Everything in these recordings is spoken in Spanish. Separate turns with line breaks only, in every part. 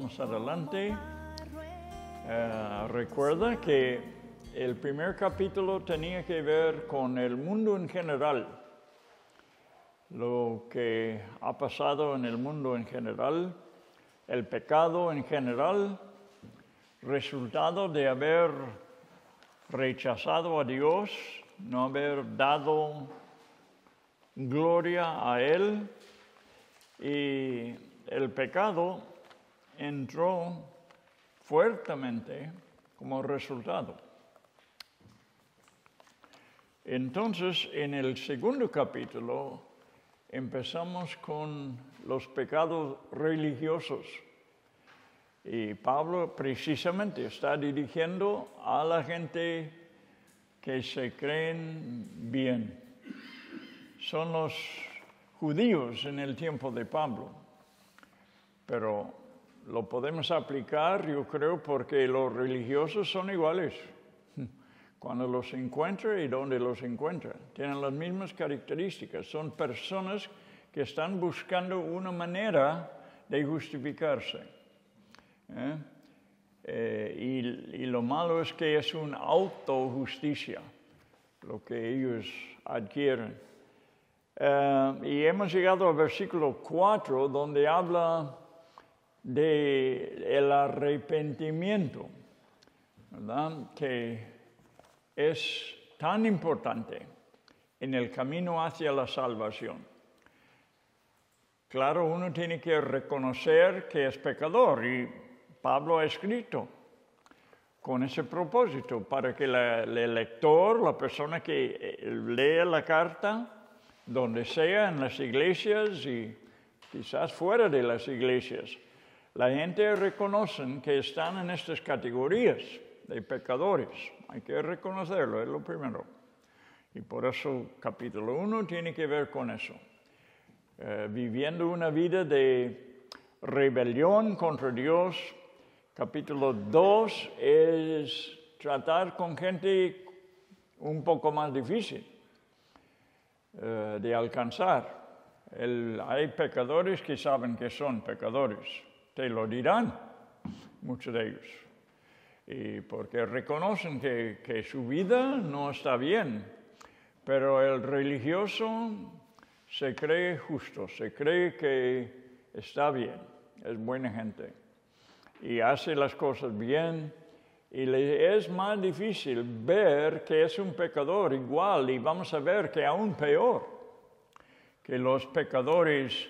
Vamos adelante. Recuerda que el primer capítulo tenía que ver con el mundo en general, lo que ha pasado en el mundo en general, el pecado en general, resultado de haber rechazado a Dios, no haber dado gloria a Él, y el pecado entró fuertemente como resultado. Entonces, en el segundo capítulo, empezamos con los pecados religiosos. Y Pablo precisamente está dirigiendo a la gente que se creen bien. Son los judíos en el tiempo de Pablo. Pero lo podemos aplicar, yo creo, porque los religiosos son iguales. Cuando los encuentra y donde los encuentra. Tienen las mismas características. Son personas que están buscando una manera de justificarse. Y lo malo es que es una autojusticia lo que ellos adquieren. Y hemos llegado al versículo 4, donde habla del arrepentimiento, ¿verdad? Que es tan importante en el camino hacia la salvación. Claro, uno tiene que reconocer que es pecador, y Pablo ha escrito con ese propósito, para que el lector, la persona que lee la carta, donde sea, en las iglesias y quizás fuera de las iglesias, la gente reconoce que están en estas categorías de pecadores. Hay que reconocerlo, es lo primero. Y por eso capítulo 1 tiene que ver con eso. Viviendo una vida de rebelión contra Dios. Capítulo 2 es tratar con gente un poco más difícil de alcanzar. Hay pecadores que saben que son pecadores. Te lo dirán, muchos de ellos. Y porque reconocen que su vida no está bien. Pero el religioso se cree justo, se cree que está bien, es buena gente. Y hace las cosas bien. Y le es más difícil ver que es un pecador igual, y vamos a ver que aún peor que los pecadores,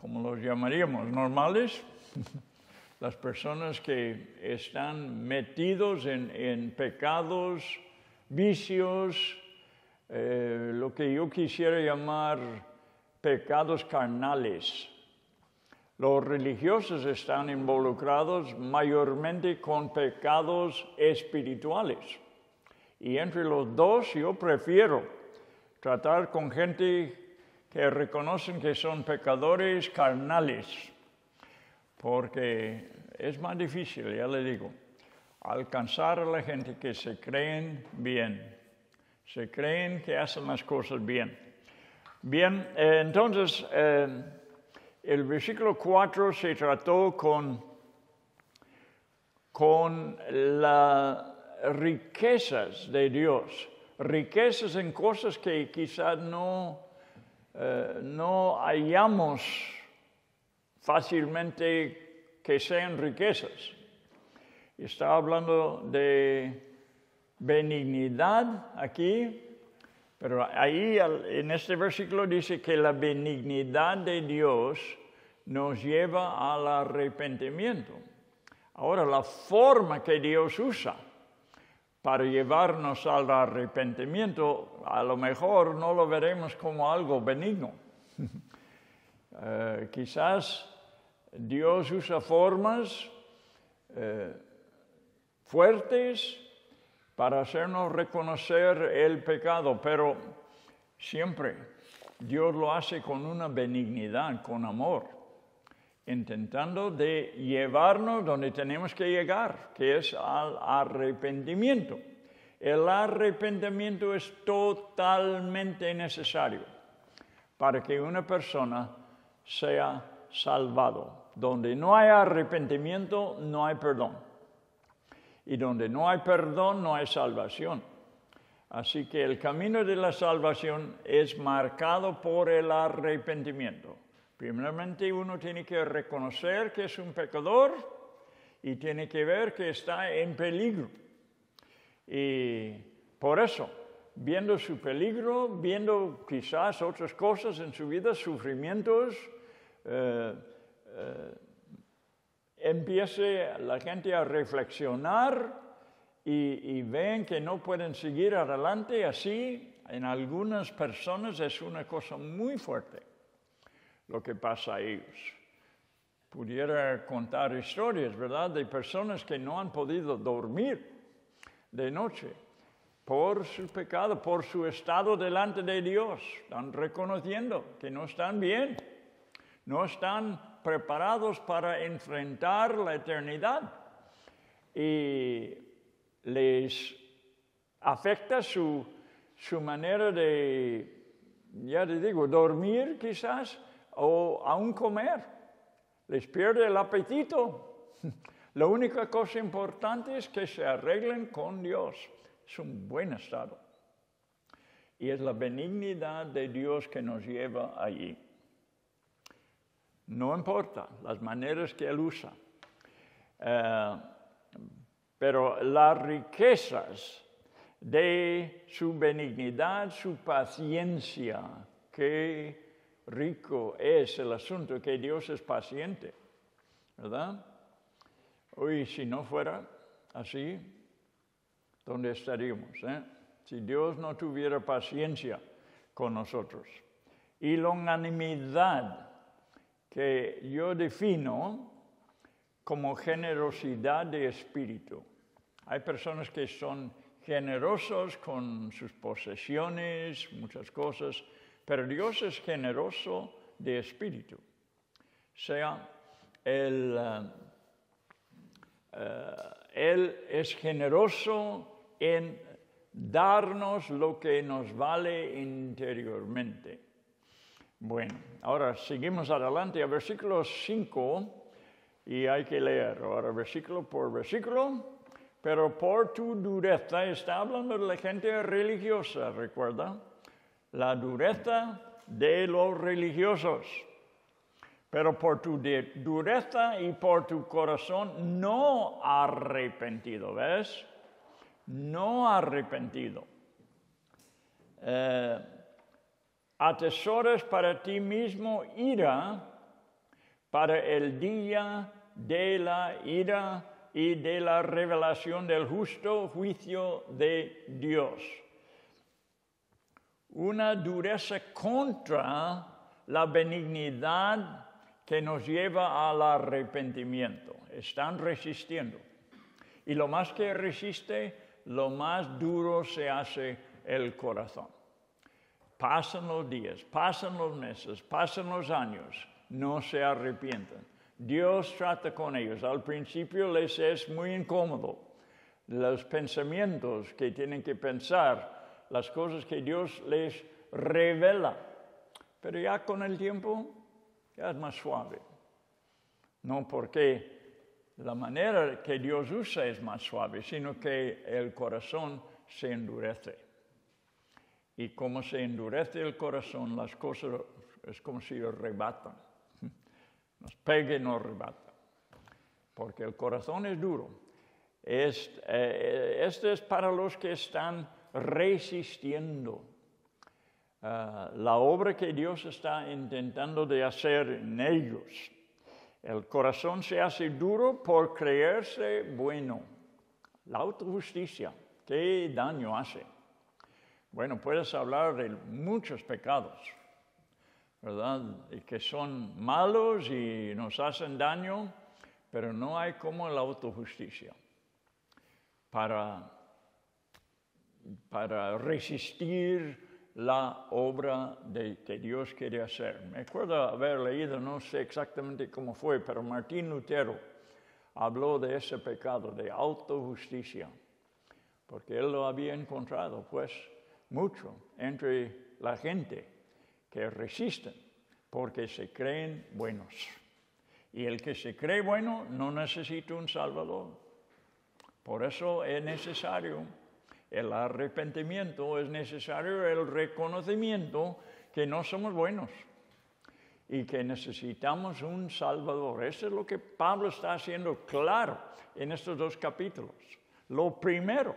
como los llamaríamos, normales, las personas que están metidos en pecados, vicios, lo que yo quisiera llamar pecados carnales. Los religiosos están involucrados mayormente con pecados espirituales. Y entre los dos yo prefiero tratar con gente que reconocen que son pecadores carnales. Porque es más difícil, ya le digo, alcanzar a la gente que se creen bien. Se creen que hacen las cosas bien. Bien, entonces... el versículo 4 se trató con las riquezas de Dios, riquezas en cosas que quizás no hallamos fácilmente que sean riquezas. Está hablando de benignidad aquí. Pero ahí, en este versículo, dice que la benignidad de Dios nos lleva al arrepentimiento. Ahora, la forma que Dios usa para llevarnos al arrepentimiento, a lo mejor no lo veremos como algo benigno. Quizás Dios usa formas fuertes para hacernos reconocer el pecado, pero siempre Dios lo hace con una benignidad, con amor, intentando de llevarnos donde tenemos que llegar, que es al arrepentimiento. El arrepentimiento es totalmente necesario para que una persona sea salvado. donde no hay arrepentimiento, no hay perdón. Y donde no hay perdón, no hay salvación. Así que el camino de la salvación es marcado por el arrepentimiento. Primeramente uno tiene que reconocer que es un pecador y tiene que ver que está en peligro. Y por eso, viendo su peligro, viendo quizás otras cosas en su vida, sufrimientos, empiece la gente a reflexionar y ven que no pueden seguir adelante así. En algunas personas es una cosa muy fuerte lo que pasa a ellos. Pudiera contar historias, ¿verdad?, de personas que no han podido dormir de noche por su pecado, por su estado delante de Dios. Están reconociendo que no están bien, no están preparados para enfrentar la eternidad. Y les afecta su manera de, ya te digo, dormir quizás o aún comer. Les pierde el apetito. La única cosa importante es que se arreglen con Dios. Es un buen estado. Y es la benignidad de Dios que nos lleva allí. No importa las maneras que Él usa. Pero las riquezas de su benignidad, su paciencia, qué rico es el asunto que Dios es paciente, ¿verdad? Hoy, si no fuera así, ¿dónde estaríamos? Si Dios no tuviera paciencia con nosotros. Y longanimidad, que yo defino como generosidad de espíritu. Hay personas que son generosos con sus posesiones, muchas cosas, pero Dios es generoso de espíritu. O sea, Él es generoso en darnos lo que nos vale interiormente. Bueno, ahora seguimos adelante a versículo 5 y hay que leer ahora versículo por versículo. Pero por tu dureza, está hablando de la gente religiosa, ¿recuerda? La dureza de los religiosos. Pero por tu dureza y por tu corazón no arrepentido, ¿ves? No arrepentido. Atesoras para ti mismo ira para el día de la ira y de la revelación del justo juicio de Dios. Una dureza contra la benignidad que nos lleva al arrepentimiento. Están resistiendo. Y lo más que resiste, lo más duro se hace el corazón. Pasan los días, pasan los meses, pasan los años, no se arrepienten. Dios trata con ellos. Al principio les es muy incómodo. Los pensamientos que tienen que pensar, las cosas que Dios les revela. Pero ya con el tiempo, ya es más suave. No porque la manera que Dios usa es más suave, sino que el corazón se endurece. Y como se endurece el corazón, las cosas es como si arrebatan. Nos pega y nos arrebata. Porque el corazón es duro. Este es para los que están resistiendo la obra que Dios está intentando de hacer en ellos. El corazón se hace duro por creerse bueno. La autojusticia, ¿qué daño hace? Bueno, puedes hablar de muchos pecados, ¿verdad? Y que son malos y nos hacen daño, pero no hay como la autojusticia para resistir la obra que Dios quiere hacer. Me acuerdo haber leído, no sé exactamente cómo fue, pero Martín Lutero habló de ese pecado, de autojusticia, porque él lo había encontrado, pues, mucho entre la gente que resisten porque se creen buenos. Y el que se cree bueno no necesita un Salvador. Por eso es necesario el arrepentimiento, es necesario el reconocimiento que no somos buenos y que necesitamos un Salvador. Eso es lo que Pablo está haciendo claro en estos 2 capítulos. Lo primero,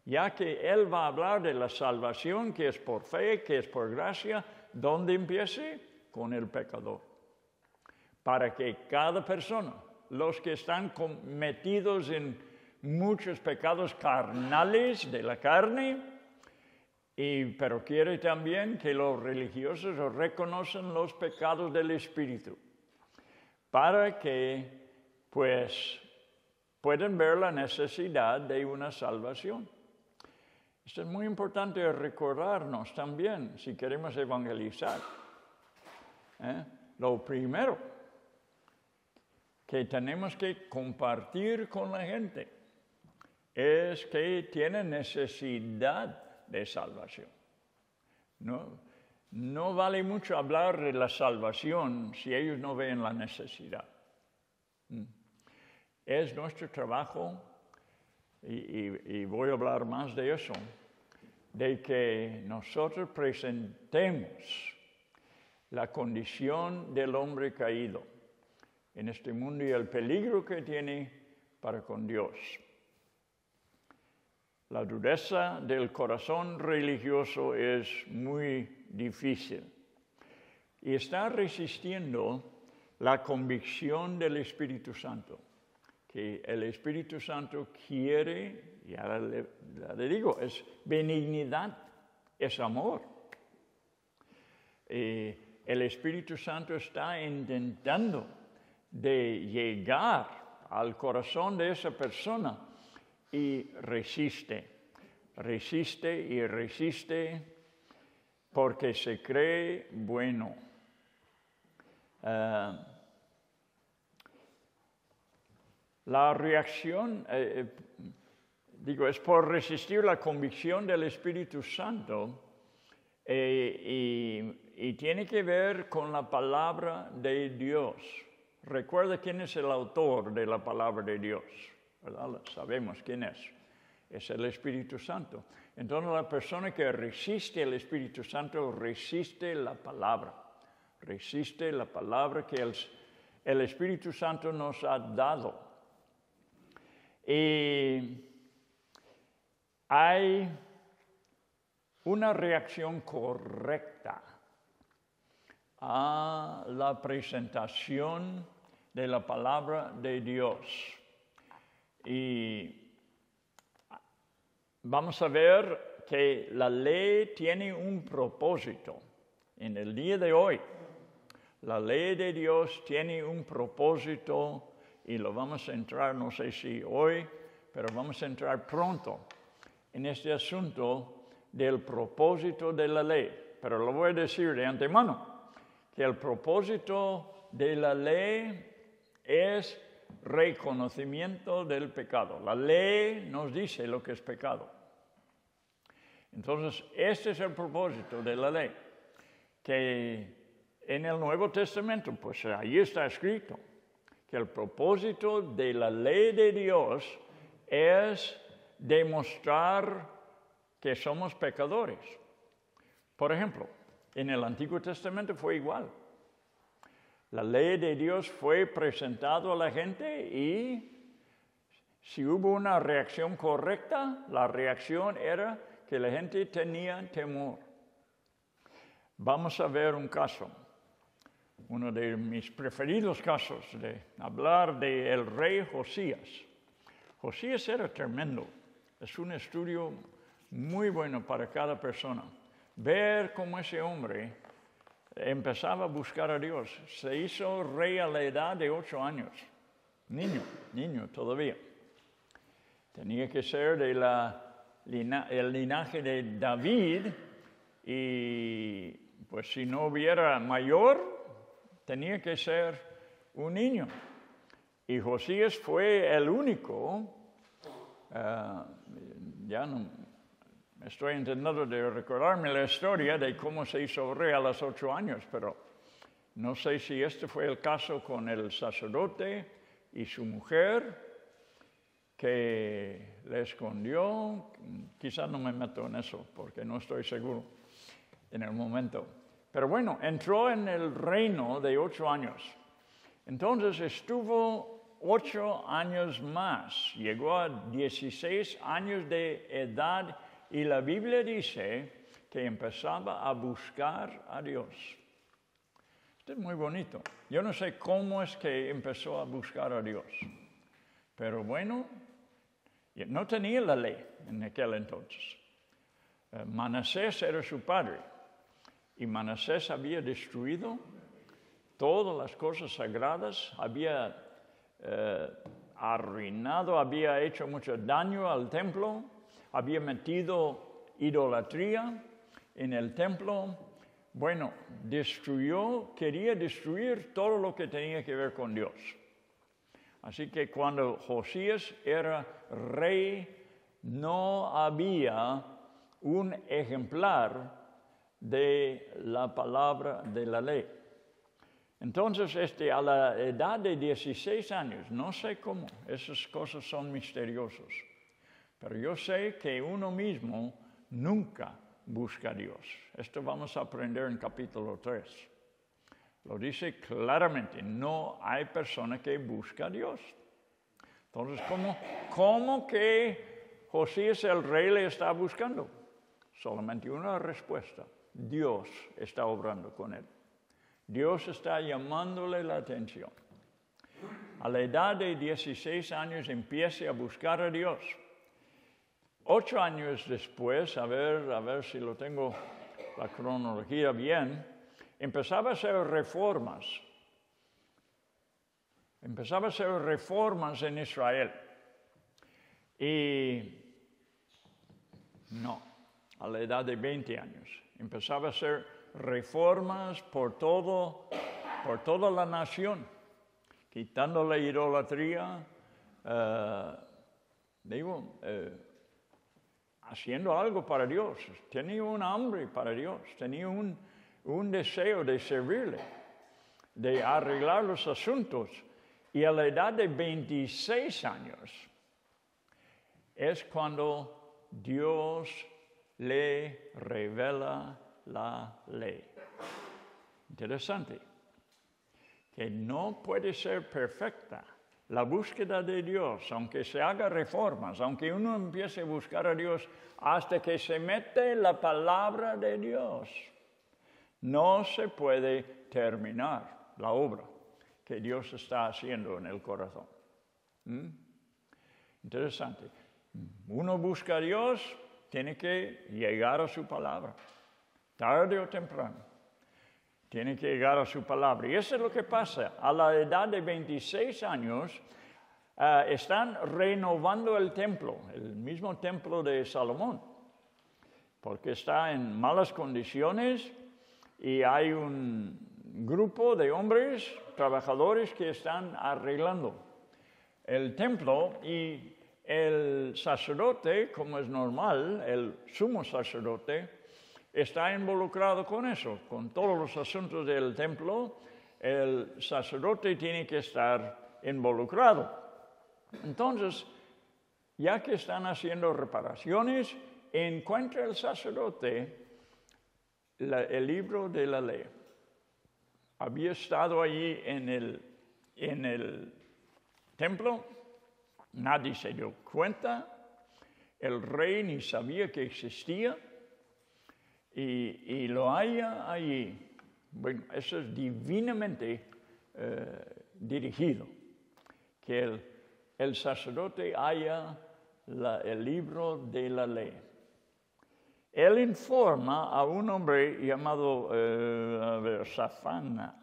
ya que él va a hablar de la salvación, que es por fe, que es por gracia, ¿dónde empiece? Con el pecador. Para que cada persona, los que están metidos en muchos pecados carnales de la carne, pero quiere también que los religiosos reconozcan los pecados del Espíritu, para que pues puedan ver la necesidad de una salvación. Esto es muy importante recordarnos también si queremos evangelizar. Lo primero que tenemos que compartir con la gente es que tienen necesidad de salvación. No vale mucho hablar de la salvación si ellos no ven la necesidad. Es nuestro trabajo, y voy a hablar más de eso, de que nosotros presentemos la condición del hombre caído en este mundo y el peligro que tiene para con Dios. La dureza del corazón religioso es muy difícil y está resistiendo la convicción del Espíritu Santo, que el Espíritu Santo quiere, y ahora le digo, es benignidad, es amor. El Espíritu Santo está intentando de llegar al corazón de esa persona y resiste porque se cree bueno. La reacción, es por resistir la convicción del Espíritu Santo y tiene que ver con la palabra de Dios. Recuerda quién es el autor de la palabra de Dios, ¿verdad? Sabemos quién es. Es el Espíritu Santo. Entonces la persona que resiste al Espíritu Santo resiste la palabra. Resiste la palabra que el Espíritu Santo nos ha dado. Y hay una reacción correcta a la presentación de la palabra de Dios. Y vamos a ver que la ley tiene un propósito. En el día de hoy, la ley de Dios tiene un propósito y lo vamos a entrar, no sé si hoy, pero vamos a entrar pronto en este asunto del propósito de la ley. Pero lo voy a decir de antemano, que el propósito de la ley es reconocimiento del pecado. La ley nos dice lo que es pecado. Entonces, este es el propósito de la ley, que en el Nuevo Testamento, pues ahí está escrito, que el propósito de la ley de Dios es demostrar que somos pecadores. Por ejemplo, en el Antiguo Testamento fue igual. La ley de Dios fue presentada a la gente y si hubo una reacción correcta, la reacción era que la gente tenía temor. Vamos a ver un caso, uno de mis preferidos casos de hablar del rey Josías. Josías era tremendo. Es un estudio muy bueno para cada persona. Ver cómo ese hombre empezaba a buscar a Dios. Se hizo rey a la edad de 8 años. Niño todavía. Tenía que ser de el linaje de David y pues si no hubiera mayor, tenía que ser un niño. Y Josías fue el único, ya no estoy intentando de recordarme la historia de cómo se hizo rey a los 8 años, pero No sé si este fue el caso con el sacerdote y su mujer, que le escondió. Quizás no me meto en eso, porque no estoy seguro en el momento. Pero bueno, entró en el reino de 8 años. Entonces estuvo 8 años más. Llegó a 16 años de edad y la Biblia dice que empezaba a buscar a Dios. Esto es muy bonito. Yo no sé cómo es que empezó a buscar a Dios. Pero bueno, no tenía la ley en aquel entonces. Manasés era su padre. Y Manasés había destruido todas las cosas sagradas, había arruinado, había hecho mucho daño al templo, había metido idolatría en el templo. Bueno, quería destruir todo lo que tenía que ver con Dios. Así que cuando Josías era rey, no había un ejemplar de la palabra de la ley. Entonces, a la edad de 16 años, no sé cómo, esas cosas son misteriosas, pero yo sé que uno mismo nunca busca a Dios. Esto vamos a aprender en capítulo 3. Lo dice claramente, no hay persona que busca a Dios. Entonces, ¿cómo que Josías el rey le está buscando? Solamente una respuesta. Dios está obrando con él. Dios está llamándole la atención. A la edad de 16 años empieza a buscar a Dios. 8 años después, a ver si lo tengo la cronología bien, empezaba a hacer reformas. Empezaba a hacer reformas en Israel. Y no, a la edad de 20 años. Empezaba a hacer reformas por toda la nación, quitando la idolatría, haciendo algo para Dios. Tenía un hambre para Dios, tenía un deseo de servirle, de arreglar los asuntos. Y a la edad de 26 años es cuando Dios le revela la ley. Interesante, que no puede ser perfecta la búsqueda de Dios, aunque se haga reformas, aunque uno empiece a buscar a Dios hasta que se mete la palabra de Dios. No se puede terminar la obra que Dios está haciendo en el corazón. Interesante. Uno busca a Dios, tiene que llegar a su palabra, tarde o temprano. Tiene que llegar a su palabra. Y eso es lo que pasa. A la edad de 26 años, están renovando el templo, el mismo templo de Salomón, porque está en malas condiciones y hay un grupo de hombres, trabajadores, que están arreglando el templo, y el sacerdote, como es normal, el sumo sacerdote, está involucrado con eso, con todos los asuntos del templo. El sacerdote tiene que estar involucrado. Entonces, ya que están haciendo reparaciones, encuentra el sacerdote el libro de la ley. Había estado allí en el templo, nadie se dio cuenta, el rey ni sabía que existía, y lo halla allí. Bueno, eso es divinamente dirigido, que el sacerdote halla el libro de la ley. Él informa a un hombre llamado, Safán.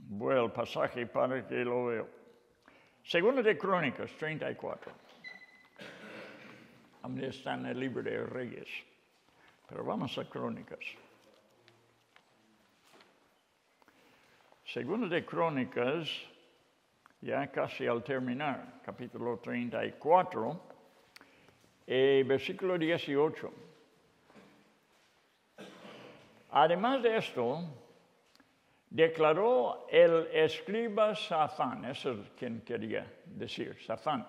Voy al pasaje para que lo vea. Segunda de Crónicas 34. A mí está en el libro de Reyes, pero vamos a Crónicas. Segunda de Crónicas, ya casi al terminar, capítulo 34, versículo 18. Además de esto, declaró el escriba Safán, eso es quien quería decir, Safán.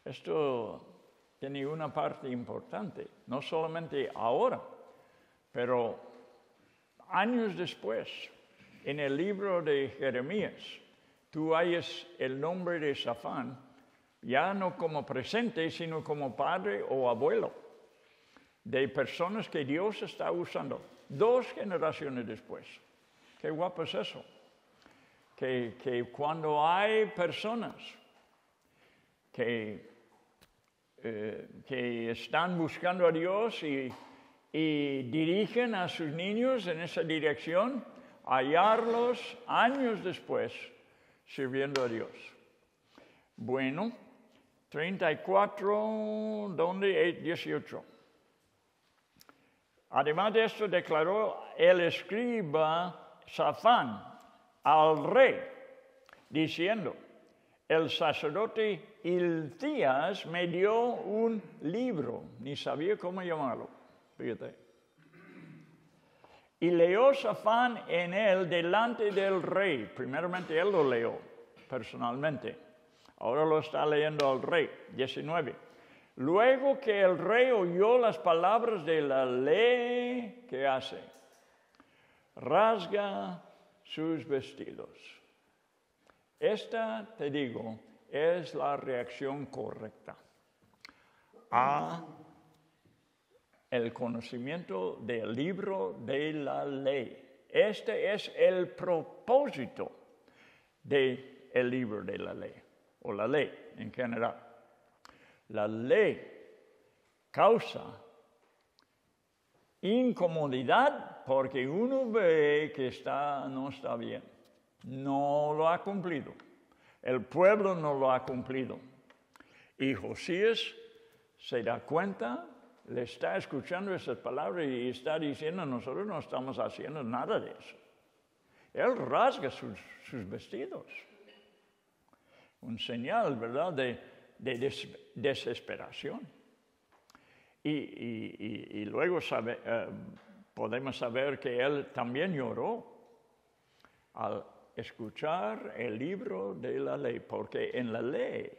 Esto tiene una parte importante, no solamente ahora, pero años después, en el libro de Jeremías, tú hallas el nombre de Safán, ya no como presente, sino como padre o abuelo, de personas que Dios está usando 2 generaciones después. Qué guapo es eso. Que cuando hay personas que están buscando a Dios y dirigen a sus niños en esa dirección, hallarlos años después sirviendo a Dios. Bueno, 34, ¿dónde? 18. Además de esto, declaró el escriba Safán al rey, diciendo, el sacerdote Hilcías me dio un libro, ni sabía cómo llamarlo, fíjate. Y leyó Safán en él delante del rey. Primeramente él lo leyó personalmente, ahora lo está leyendo al rey. 19. Luego que el rey oyó las palabras de la ley, ¿qué hace? Rasga sus vestidos. Esta, te digo, es la reacción correcta a el conocimiento del libro de la ley. Este es el propósito del libro de la ley, o la ley en general. La ley causa incomodidad porque uno ve que no está bien, no lo ha cumplido. El pueblo no lo ha cumplido. Y Josías se da cuenta, le está escuchando esas palabras y está diciendo, nosotros no estamos haciendo nada de eso. Él rasga sus vestidos. Un señal, ¿verdad?, de desesperación. Y luego podemos saber que él también lloró al escuchar el libro de la ley, porque en la ley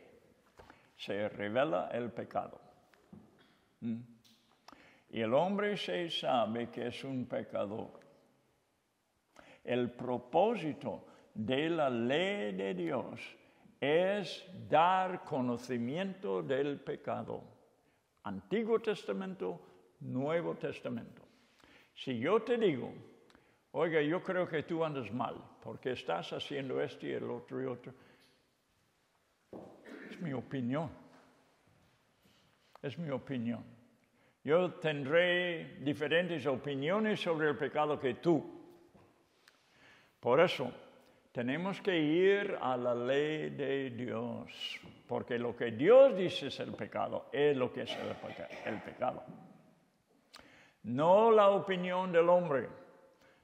se revela el pecado. Y el hombre se sabe que es un pecador. El propósito de la ley de Dios es dar conocimiento del pecado. Antiguo Testamento, Nuevo Testamento. Si yo te digo, oiga, yo creo que tú andas mal, porque estás haciendo esto y el otro y otro, es mi opinión. Es mi opinión. Yo tendré diferentes opiniones sobre el pecado que tú. Por eso, tenemos que ir a la ley de Dios, porque lo que Dios dice es el pecado, es lo que es el pecado. No la opinión del hombre,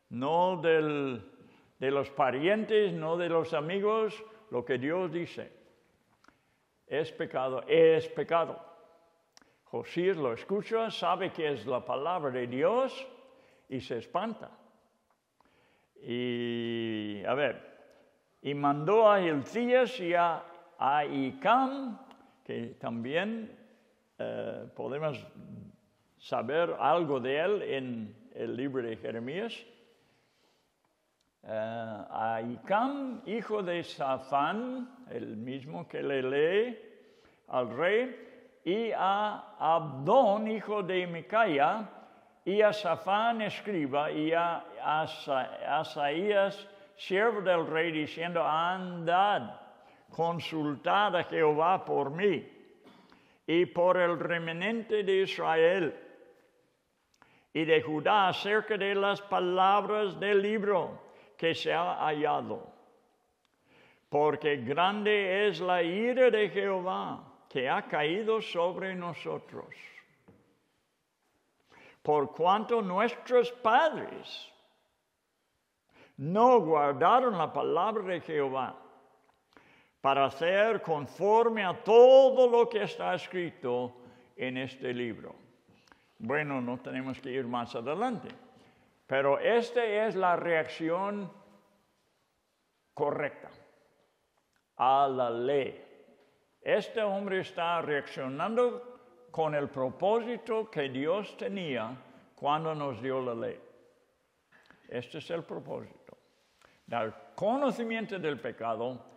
no de los parientes, no de los amigos, lo que Dios dice. Es pecado, es pecado. Josías lo escucha, sabe que es la palabra de Dios y se espanta. Y, y mandó a Hilcías y a Ahicam, que también podemos saber algo de él en el libro de Jeremías. Ahicam, hijo de Safán, el mismo que le lee al rey, y a Abdón, hijo de Micaía, y a Safán, escriba, y a Asaías, siervo del rey, diciendo, andad, consultad a Jehová por mí y por el remanente de Israel y de Judá acerca de las palabras del libro que se ha hallado. Porque grande es la ira de Jehová que ha caído sobre nosotros. Por cuanto nuestros padres no guardaron la palabra de Jehová para hacer conforme a todo lo que está escrito en este libro. Bueno, no tenemos que ir más adelante. Pero esta es la reacción correcta a la ley. Este hombre está reaccionando con el propósito que Dios tenía cuando nos dio la ley. Este es el propósito. Dar conocimiento del pecado.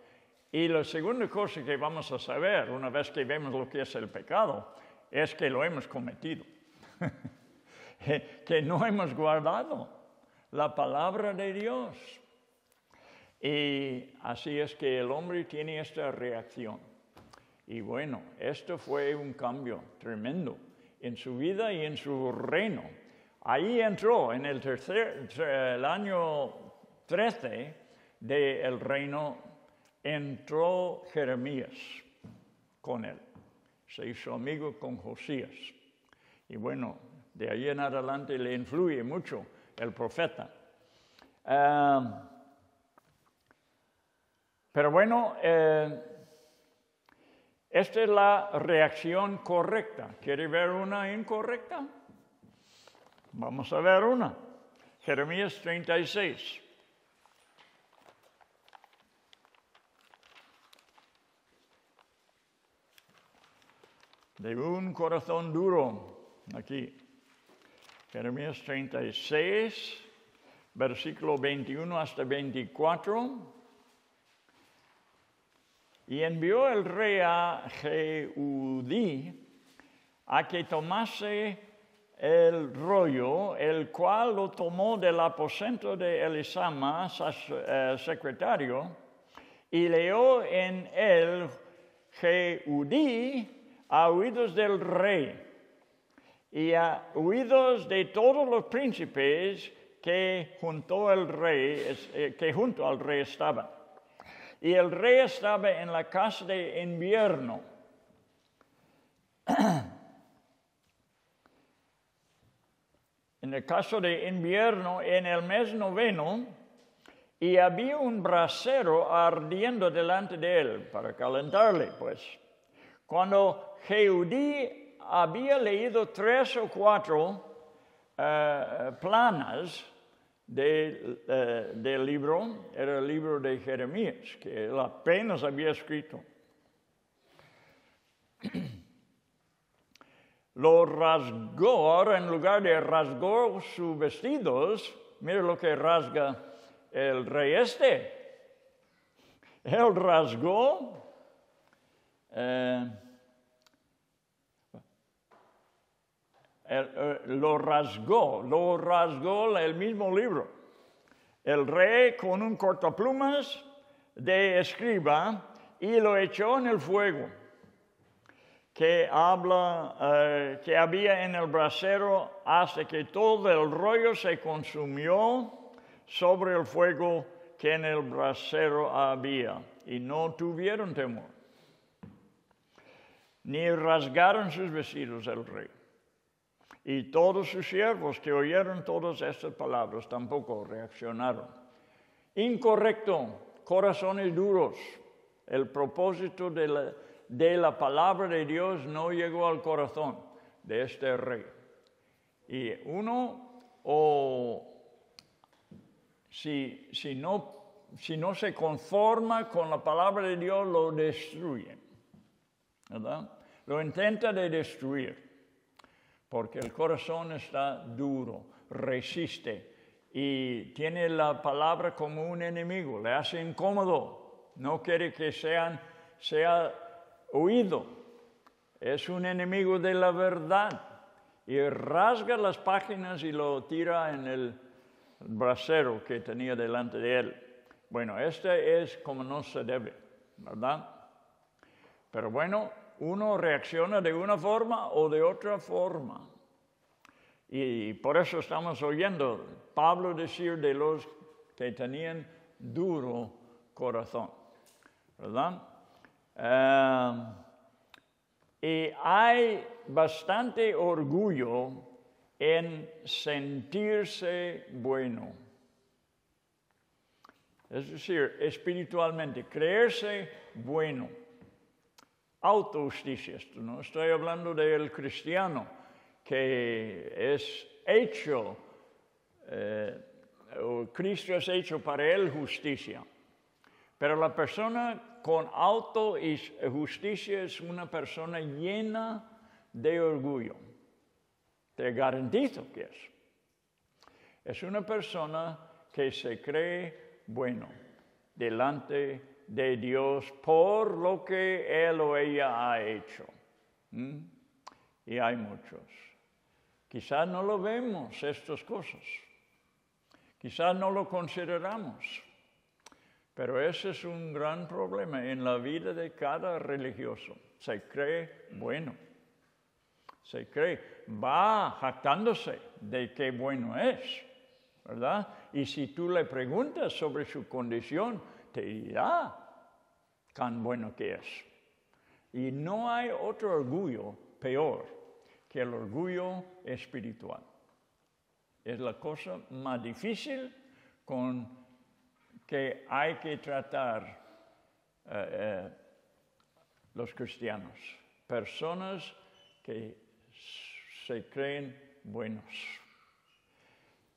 Y la segunda cosa que vamos a saber, una vez que vemos lo que es el pecado, es que lo hemos cometido. Que no hemos guardado la palabra de Dios. Y así es que el hombre tiene esta reacción. Y bueno, esto fue un cambio tremendo en su vida y en su reino. Ahí entró en el año 13 del reino, entró Jeremías con él. Se hizo amigo con Josías. Y bueno, de ahí en adelante le influye mucho el profeta. Pero bueno, esta es la reacción correcta. ¿Quiere ver una incorrecta? Vamos a ver una. Jeremías 36. De un corazón duro, aquí. Jeremías 36, versículo 21 hasta 24. Y envió el rey a Jehudí a que tomase el rollo, el cual lo tomó del aposento de Elisama, secretario, y leyó en él Jehudí a oídos del rey y a oídos de todos los príncipes que junto al rey estaban. Y el rey estaba en la casa de invierno. En el caso de invierno, en el mes noveno, y había un brasero ardiendo delante de él para calentarle, pues. Cuando Jehudí había leído 3 o 4 planas del libro, era el libro de Jeremías, que él apenas había escrito. Lo rasgó, ahora en lugar de rasgó sus vestidos, mire lo que rasga el rey Él rasgó lo rasgó el mismo libro. El rey con un cortaplumas de escriba y lo echó en el fuego que había en el brasero hasta que todo el rollo se consumió sobre el fuego que en el brasero había, y no tuvieron temor, ni rasgaron sus vestidos el rey. Y todos sus siervos que oyeron todas estas palabras tampoco reaccionaron. Incorrecto, corazones duros. El propósito de la palabra de Dios no llegó al corazón de este rey. Y uno, si no se conforma con la palabra de Dios, lo destruye, ¿verdad? Lo intenta de destruir, porque el corazón está duro, resiste y tiene la palabra como un enemigo, le hace incómodo, no quiere que sea oído, es un enemigo de la verdad y rasga las páginas y lo tira en el brasero que tenía delante de él. Bueno, este es como no se debe, ¿verdad? Pero bueno, uno reacciona de una forma o de otra forma. Y por eso estamos oyendo Pablo decir de los que tenían duro corazón, ¿verdad? Y hay bastante orgullo en sentirse bueno. Es decir, espiritualmente, creerse bueno. Autojusticia, no estoy hablando del cristiano que es hecho Cristo es hecho para él justicia. Pero la persona con autojusticia es una persona llena de orgullo. Te garantizo que es. Es una persona que se cree bueno delante de Dios por lo que él o ella ha hecho. Y hay muchos. Quizás no lo vemos, estas cosas. Quizás no lo consideramos. Pero ese es un gran problema en la vida de cada religioso. Se cree bueno. Se cree, va jactándose de qué bueno es, ¿verdad? Y si tú le preguntas sobre su condición, te dirá tan bueno que es. Y no hay otro orgullo peor que el orgullo espiritual. Es la cosa más difícil con que hay que tratar los cristianos. Personas que se creen buenos.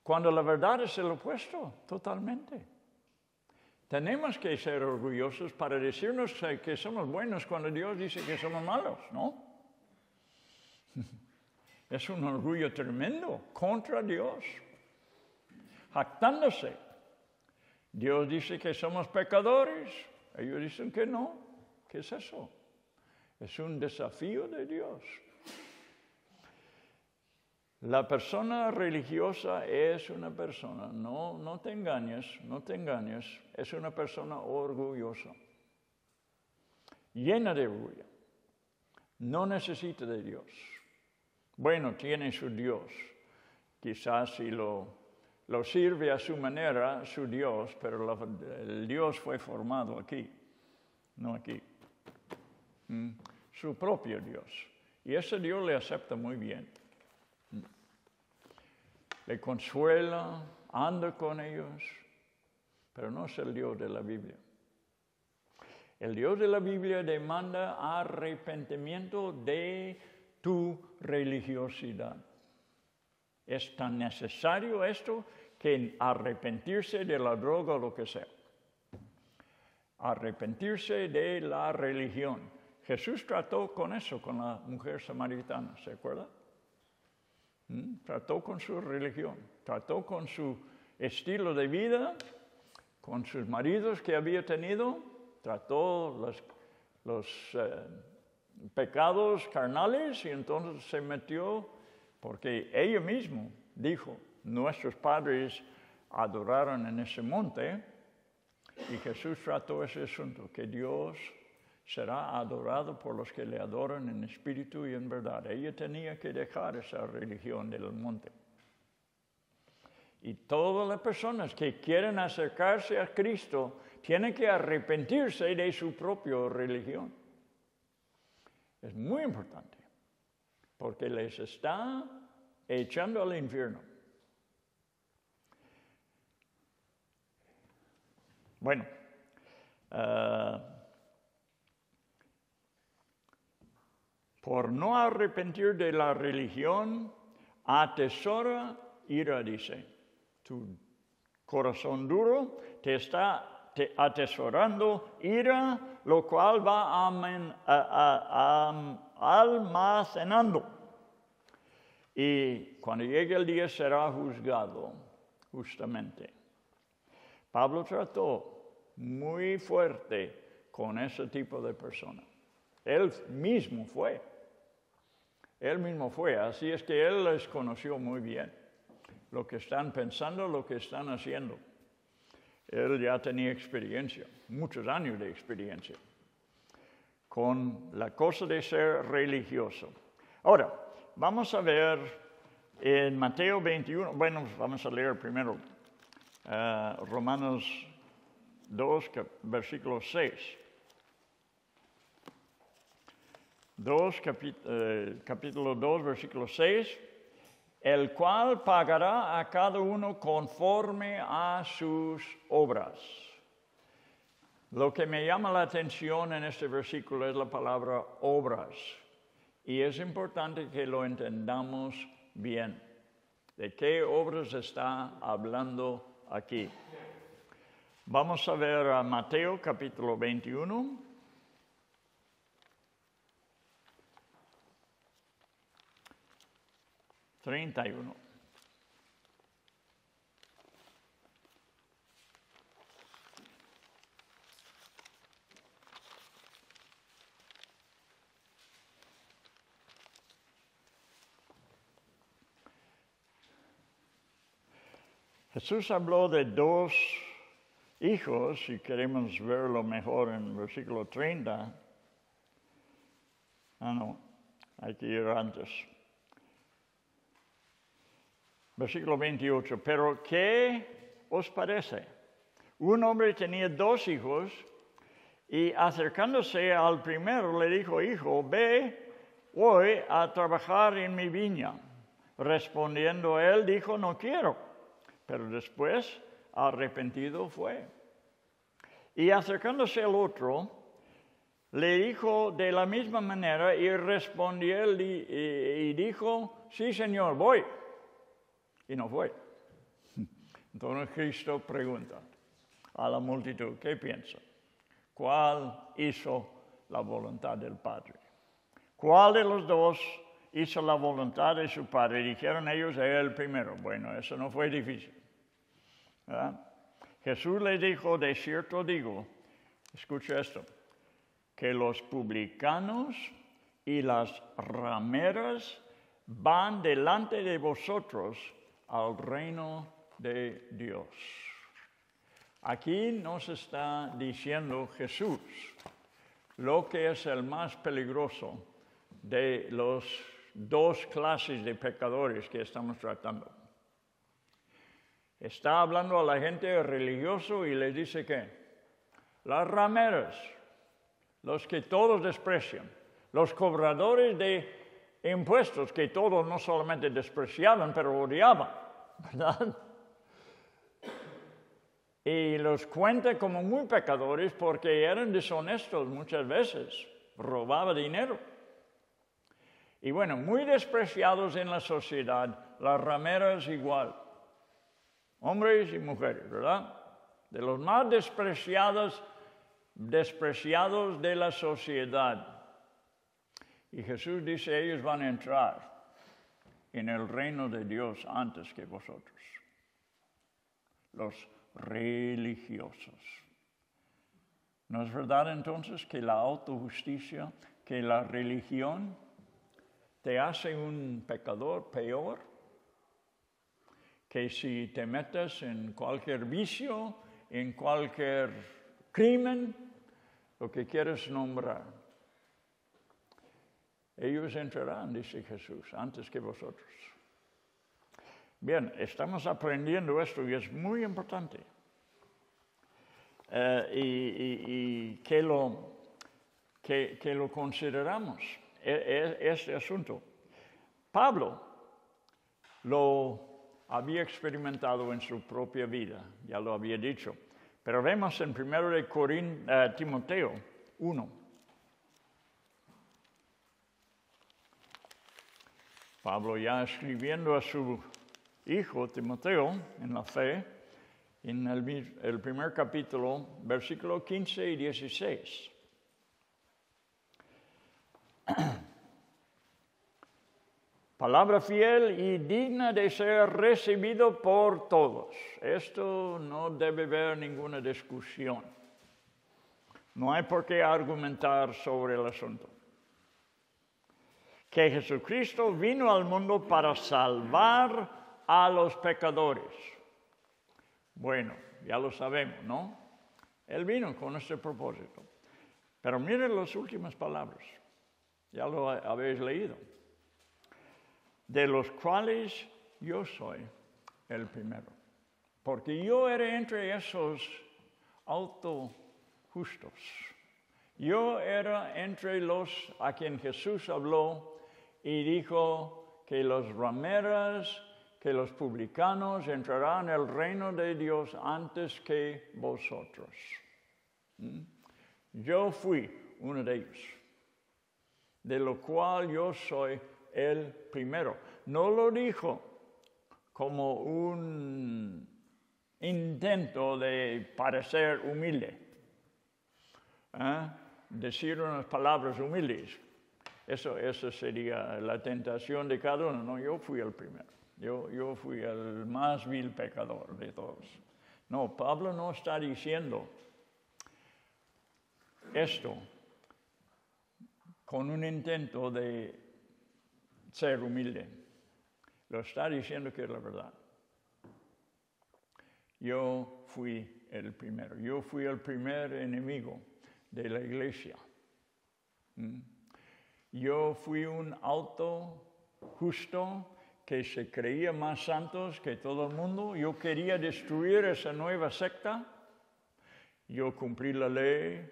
Cuando la verdad es el opuesto, totalmente. Tenemos que ser orgullosos para decirnos que somos buenos cuando Dios dice que somos malos, ¿no? Es un orgullo tremendo contra Dios, jactándose. Dios dice que somos pecadores, ellos dicen que no. ¿Qué es eso? Es un desafío de Dios. La persona religiosa es una persona, no te engañes, es una persona orgullosa, llena de orgullo, no necesita de Dios. Bueno, tiene su Dios, quizás si lo sirve a su manera, su Dios, pero el Dios fue formado aquí, no aquí. Su propio Dios. Y ese Dios le acepta muy bien. Le consuela, anda con ellos, pero no es el Dios de la Biblia. El Dios de la Biblia demanda arrepentimiento de tu religiosidad. Es tan necesario esto que arrepentirse de la droga o lo que sea. Arrepentirse de la religión. Jesús trató con eso, con la mujer samaritana, ¿se acuerda? Trató con su religión, trató con su estilo de vida, con sus maridos que había tenido, trató los pecados carnales y entonces se metió, porque ella misma dijo, nuestros padres adoraron en ese monte, y Jesús trató ese asunto, que Dios será adorado por los que le adoran en espíritu y en verdad. Ella tenía que dejar esa religión del monte. Y todas las personas que quieren acercarse a Cristo tienen que arrepentirse de su propia religión. Es muy importante, porque les está echando al infierno. Bueno, por no arrepentir de la religión, atesora ira, dice. Tu corazón duro te está atesorando ira, lo cual va almacenando. Y cuando llegue el día será juzgado justamente. Pablo trató muy fuerte con ese tipo de persona. Él mismo fue, así es que él les conoció muy bien lo que están pensando, lo que están haciendo. Él ya tenía experiencia, muchos años de experiencia, con la cosa de ser religioso. Ahora, vamos a ver en Mateo 21, vamos a leer primero Romanos 2, versículo 6. Capítulo 2, versículo 6, el cual pagará a cada uno conforme a sus obras. Lo que me llama la atención en este versículo es la palabra obras, y es importante que lo entendamos bien. ¿De qué obras está hablando aquí? Vamos a ver a Mateo capítulo 21. Jesús habló de dos hijos, si queremos verlo mejor en versículo 30. No, hay que ir antes. Versículo 28. Pero ¿qué os parece? Un hombre tenía dos hijos y acercándose al primero le dijo: Hijo, ve hoy a trabajar en mi viña. Respondiendo él, dijo: No quiero. Pero después, arrepentido fue. Y acercándose al otro, le dijo de la misma manera, y respondió él y dijo: Sí, Señor, voy. Y no fue. Entonces Cristo pregunta a la multitud: ¿qué piensa? ¿Cuál hizo la voluntad del Padre? ¿Cuál de los dos hizo la voluntad de su Padre? Dijeron ellos: el primero. Bueno, eso no fue difícil, ¿verdad? Jesús les dijo: de cierto digo, escucha esto, que los publicanos y las rameras van delante de vosotros al reino de Dios. Aquí nos está diciendo Jesús lo que es el más peligroso de los dos clases de pecadores que estamos tratando. Está hablando a la gente religiosa y les dice que las rameras, los que todos desprecian, los cobradores de impuestos que todos no solamente despreciaban, pero odiaban, ¿verdad? Y los cuenta como muy pecadores porque eran deshonestos muchas veces, robaban dinero. Y bueno, muy despreciados en la sociedad, las rameras igual, hombres y mujeres, ¿verdad? De los más despreciados de la sociedad. Y Jesús dice: ellos van a entrar en el reino de Dios antes que vosotros, los religiosos. ¿No es verdad entonces que la autojusticia, que la religión te hace un pecador peor? Que si te metes en cualquier vicio, en cualquier crimen, lo que quieres nombrar, ellos entrarán, dice Jesús, antes que vosotros. Bien, estamos aprendiendo esto y es muy importante. Y que lo consideramos, este asunto. Pablo lo había experimentado en su propia vida, ya lo había dicho. Pero vemos en 1 Timoteo 1. Pablo ya escribiendo a su hijo Timoteo en la fe, en el primer capítulo, versículos 15 y 16. Palabra fiel y digna de ser recibido por todos. Esto no debe haber ninguna discusión. No hay por qué argumentar sobre el asunto. Que Jesucristo vino al mundo para salvar a los pecadores. Bueno, ya lo sabemos, ¿no? Él vino con ese propósito. Pero miren las últimas palabras. Ya lo habéis leído. De los cuales yo soy el primero. Porque yo era entre esos autojustos. Yo era entre los a quien Jesús habló y dijo que los rameras, que los publicanos entrarán en el reino de Dios antes que vosotros. Yo fui uno de ellos, de lo cual yo soy el primero. No lo dijo como un intento de parecer humilde. Decir unas palabras humildes. Eso sería la tentación de cada uno. No, yo fui el primero. Yo fui el más vil pecador de todos. No, Pablo no está diciendo esto con un intento de ser humilde. Lo está diciendo que es la verdad. Yo fui el primero. Yo fui el primer enemigo de la iglesia. Yo fui un auto justo que se creía más santos que todo el mundo. Yo quería destruir esa nueva secta. Yo cumplí la ley.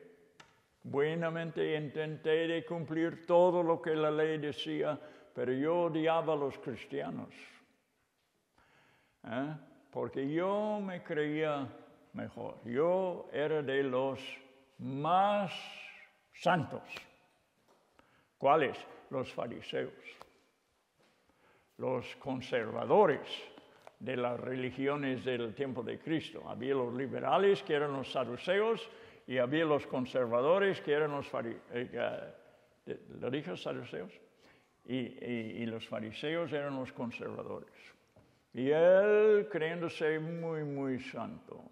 Buenamente intenté de cumplir todo lo que la ley decía, pero yo odiaba a los cristianos. Porque yo me creía mejor. Yo era de los más santos. ¿Cuáles? Los fariseos. Los conservadores de las religiones del tiempo de Cristo. Había los liberales, que eran los saduceos, y había los conservadores, que eran los fariseos. ¿Lo dije, saduceos? Y los fariseos eran los conservadores. Y él creyéndose muy, muy santo.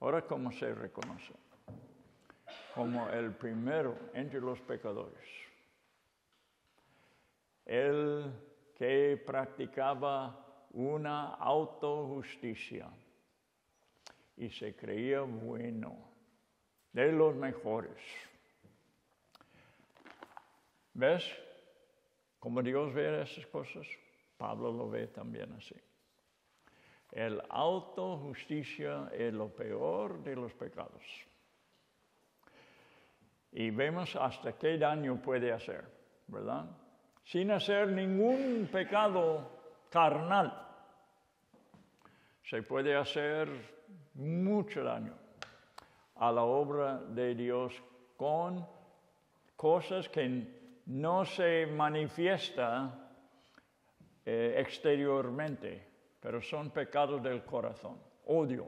Ahora, ¿cómo se reconoce? Como el primero entre los pecadores. Él que practicaba una autojusticia y se creía bueno, de los mejores. ¿Ves cómo Dios ve esas cosas? Pablo lo ve también así. El autojusticia es lo peor de los pecados. Y vemos hasta qué daño puede hacer, ¿verdad? Sin hacer ningún pecado carnal, se puede hacer mucho daño a la obra de Dios con cosas que no se manifiestan exteriormente, pero son pecados del corazón. Odio,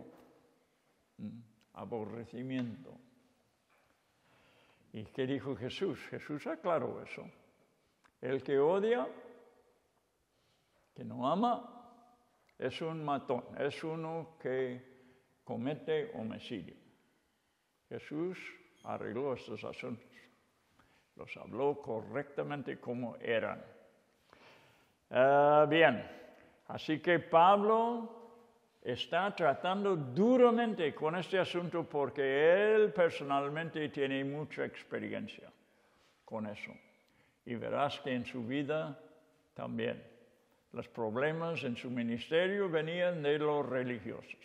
aborrecimiento. ¿Y qué dijo Jesús? Jesús aclaró eso. El que odia, que no ama, es un matón, es uno que comete homicidio. Jesús arregló estos asuntos, los habló correctamente como eran. Bien, así que Pablo está tratando duramente con este asunto porque él personalmente tiene mucha experiencia con eso. Y verás que en su vida también los problemas en su ministerio venían de los religiosos.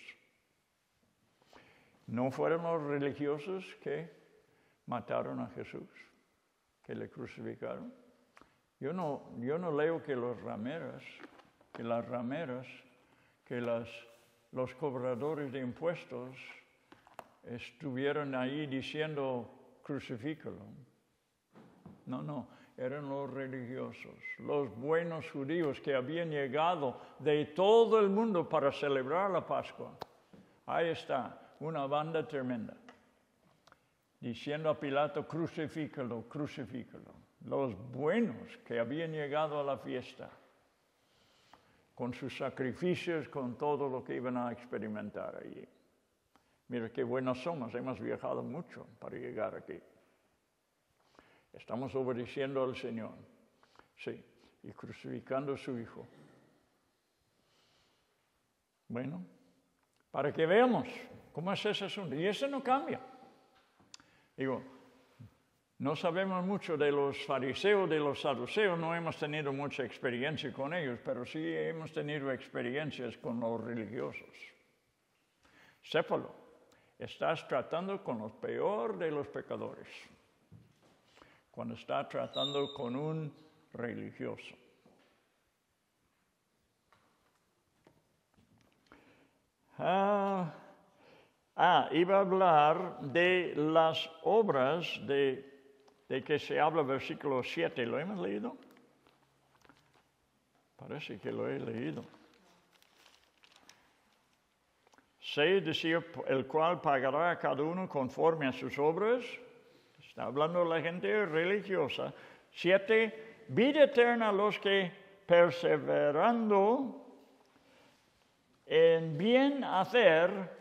No fueron los religiosos que mataron a Jesús, que le crucificaron. Yo no leo que las rameras, que los cobradores de impuestos estuvieron ahí diciendo crucifícalo. No, eran los religiosos, los buenos judíos que habían llegado de todo el mundo para celebrar la Pascua. Ahí está, una banda tremenda, diciendo a Pilato, crucifícalo. Los buenos que habían llegado a la fiesta, con sus sacrificios, con todo lo que iban a experimentar allí. Mira qué buenos somos, hemos viajado mucho para llegar aquí. Estamos obedeciendo al Señor, sí, y crucificando a su Hijo. Bueno, para que veamos cómo es ese asunto. Y eso no cambia. Digo, no sabemos mucho de los fariseos, de los saduceos, no hemos tenido mucha experiencia con ellos, pero sí hemos tenido experiencias con los religiosos. Sépalo, estás tratando con los peor de los pecadores, cuando estás tratando con un religioso. Iba a hablar de las obras de que se habla versículo 7. ¿Lo hemos leído? Parece que lo he leído. 6 decía, el cual pagará a cada uno conforme a sus obras. Está hablando la gente religiosa. 7, vida eterna a los que perseverando en bien hacer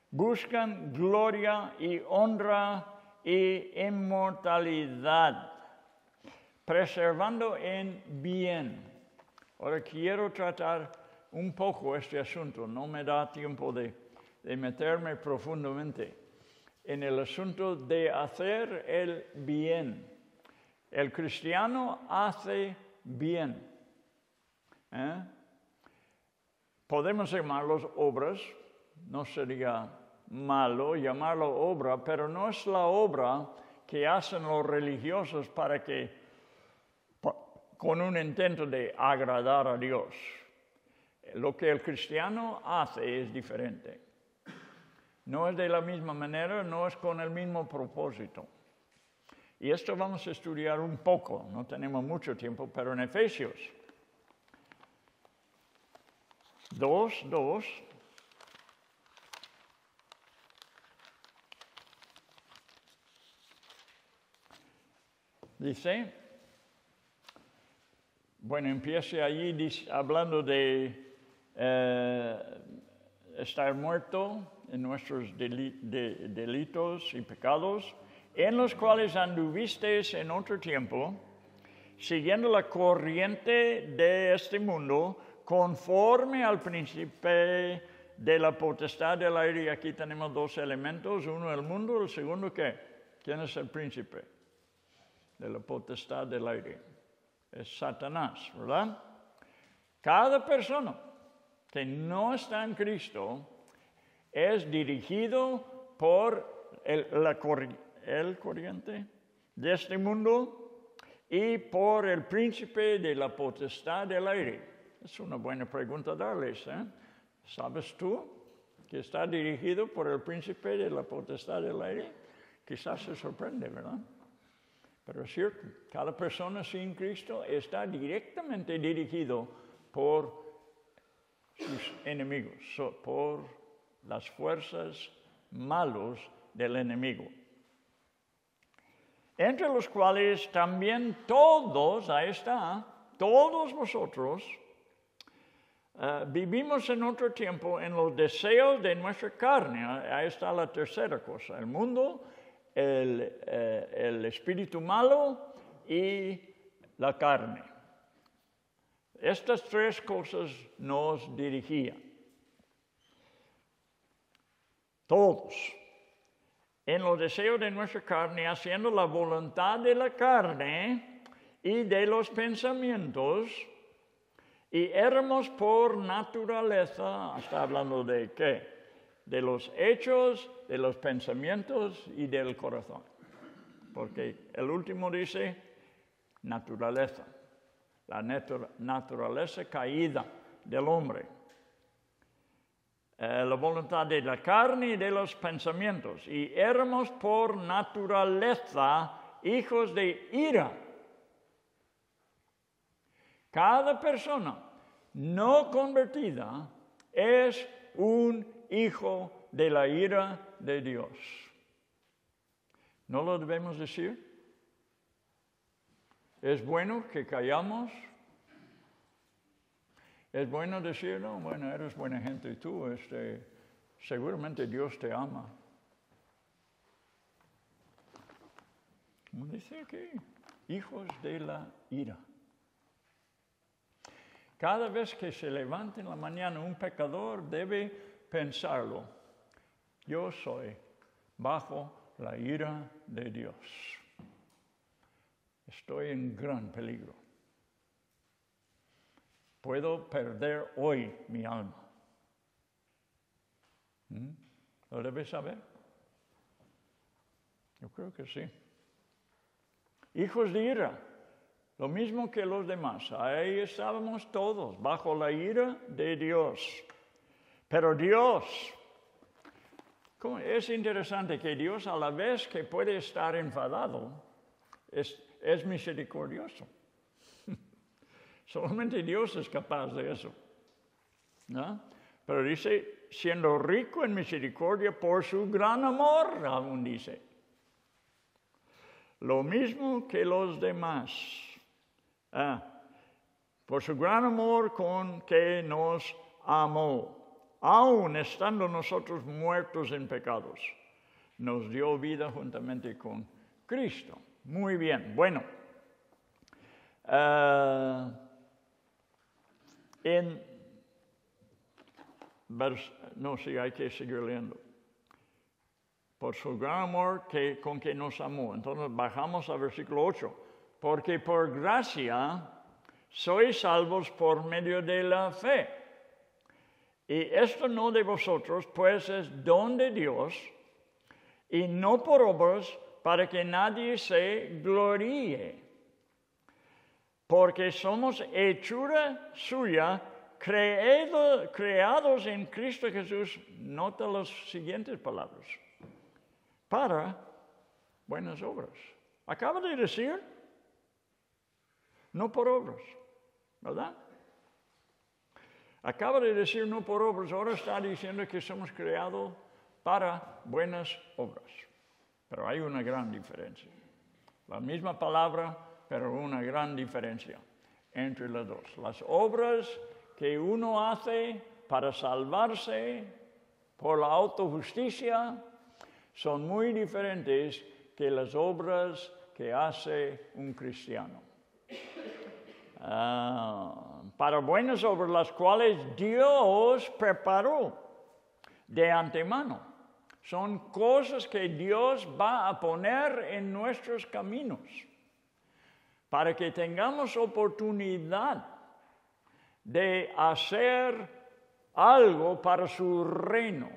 buscan gloria y honra y inmortalidad. Preservando en bien. Ahora quiero tratar un poco este asunto. No me da tiempo de meterme profundamente en el asunto de hacer el bien. El cristiano hace bien. Podemos llamarlos obras, no sería malo llamarlo obra, pero no es la obra que hacen los religiosos para que, con un intento de agradar a Dios. Lo que el cristiano hace es diferente. No es de la misma manera, no es con el mismo propósito. Y esto vamos a estudiar un poco, no tenemos mucho tiempo, pero en Efesios 2:2 dice, bueno, empieza allí hablando de estar muerto en nuestros delitos y pecados, en los cuales anduvisteis en otro tiempo, siguiendo la corriente de este mundo, conforme al príncipe de la potestad del aire. Y aquí tenemos dos elementos, uno el mundo, el segundo ¿qué? ¿Quién es el príncipe de la potestad del aire? Es Satanás, ¿verdad? Cada persona que no está en Cristo es dirigido por el corriente de este mundo y por el príncipe de la potestad del aire. Es una buena pregunta darles, ¿eh? ¿Sabes tú que está dirigido por el príncipe de la potestad del aire? Quizás se sorprende, ¿verdad? Pero es cierto, cada persona sin Cristo está directamente dirigido por sus enemigos, por las fuerzas malas del enemigo. Entre los cuales también todos, ahí está, todos vosotros, vivimos en otro tiempo en los deseos de nuestra carne. Ahí está la tercera cosa, el mundo, el espíritu malo y la carne. Estas tres cosas nos dirigían. Todos. En los deseos de nuestra carne, haciendo la voluntad de la carne y de los pensamientos, y éramos por naturaleza, está hablando de ¿qué? De los hechos, de los pensamientos y del corazón. Porque el último dice naturaleza, la naturaleza caída del hombre. La voluntad de la carne y de los pensamientos. Y éramos por naturaleza hijos de ira. Cada persona no convertida es un hijo de la ira de Dios. ¿No lo debemos decir? ¿Es bueno que callamos? Es bueno decir, no, bueno, eres buena gente y tú, seguramente Dios te ama. Como dice aquí, hijos de la ira. Cada vez que se levante en la mañana un pecador debe pensarlo. Yo soy bajo la ira de Dios. Estoy en gran peligro. Puedo perder hoy mi alma. ¿Lo debes saber? Yo creo que sí. Hijos de ira. Lo mismo que los demás. Ahí estábamos todos, bajo la ira de Dios. Pero Dios, es interesante que Dios, a la vez que puede estar enfadado, es misericordioso. Solamente Dios es capaz de eso, ¿no? Pero dice, siendo rico en misericordia por su gran amor, aún dice. Lo mismo que los demás. Por su gran amor con que nos amó, aun estando nosotros muertos en pecados, nos dio vida juntamente con Cristo. Muy bien, bueno. Hay que seguir leyendo. Por su gran amor con que nos amó. Entonces bajamos al versículo 8. Porque por gracia sois salvos por medio de la fe. Y esto no de vosotros, pues es don de Dios, y no por obras, para que nadie se gloríe. Porque somos hechura suya, creados en Cristo Jesús. Nota las siguientes palabras. Para buenas obras. Acaba de decir, no por obras, ¿verdad? Acaba de decir no por obras, ahora está diciendo que somos creados para buenas obras. Pero hay una gran diferencia. La misma palabra, pero una gran diferencia entre las dos. Las obras que uno hace para salvarse por la autojusticia son muy diferentes que las obras que hace un cristiano. Para buenas obras, las cuales Dios preparó de antemano. Son cosas que Dios va a poner en nuestros caminos para que tengamos oportunidad de hacer algo para su reino.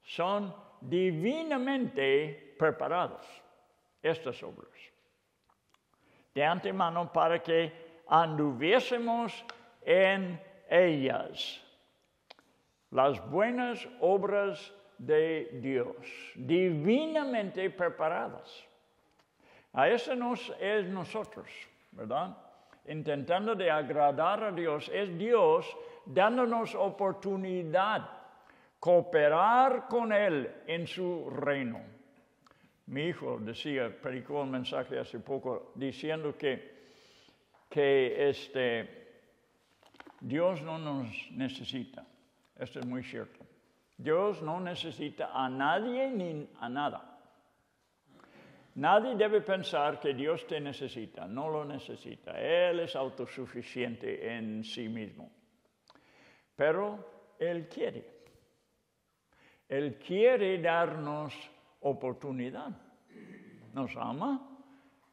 Son divinamente preparados estas obras de antemano para que anduviésemos en ellas. Las buenas obras de Dios, divinamente preparadas. A eso es nosotros, ¿verdad? Intentando de agradar a Dios. Es Dios dándonos oportunidad, cooperar con Él en su reino. Mi hijo predicó un mensaje hace poco diciendo que Dios no nos necesita. Esto es muy cierto. Dios no necesita a nadie ni a nada. Nadie debe pensar que Dios te necesita. No lo necesita. Él es autosuficiente en sí mismo. Pero Él quiere. Él quiere darnos oportunidad. Nos ama.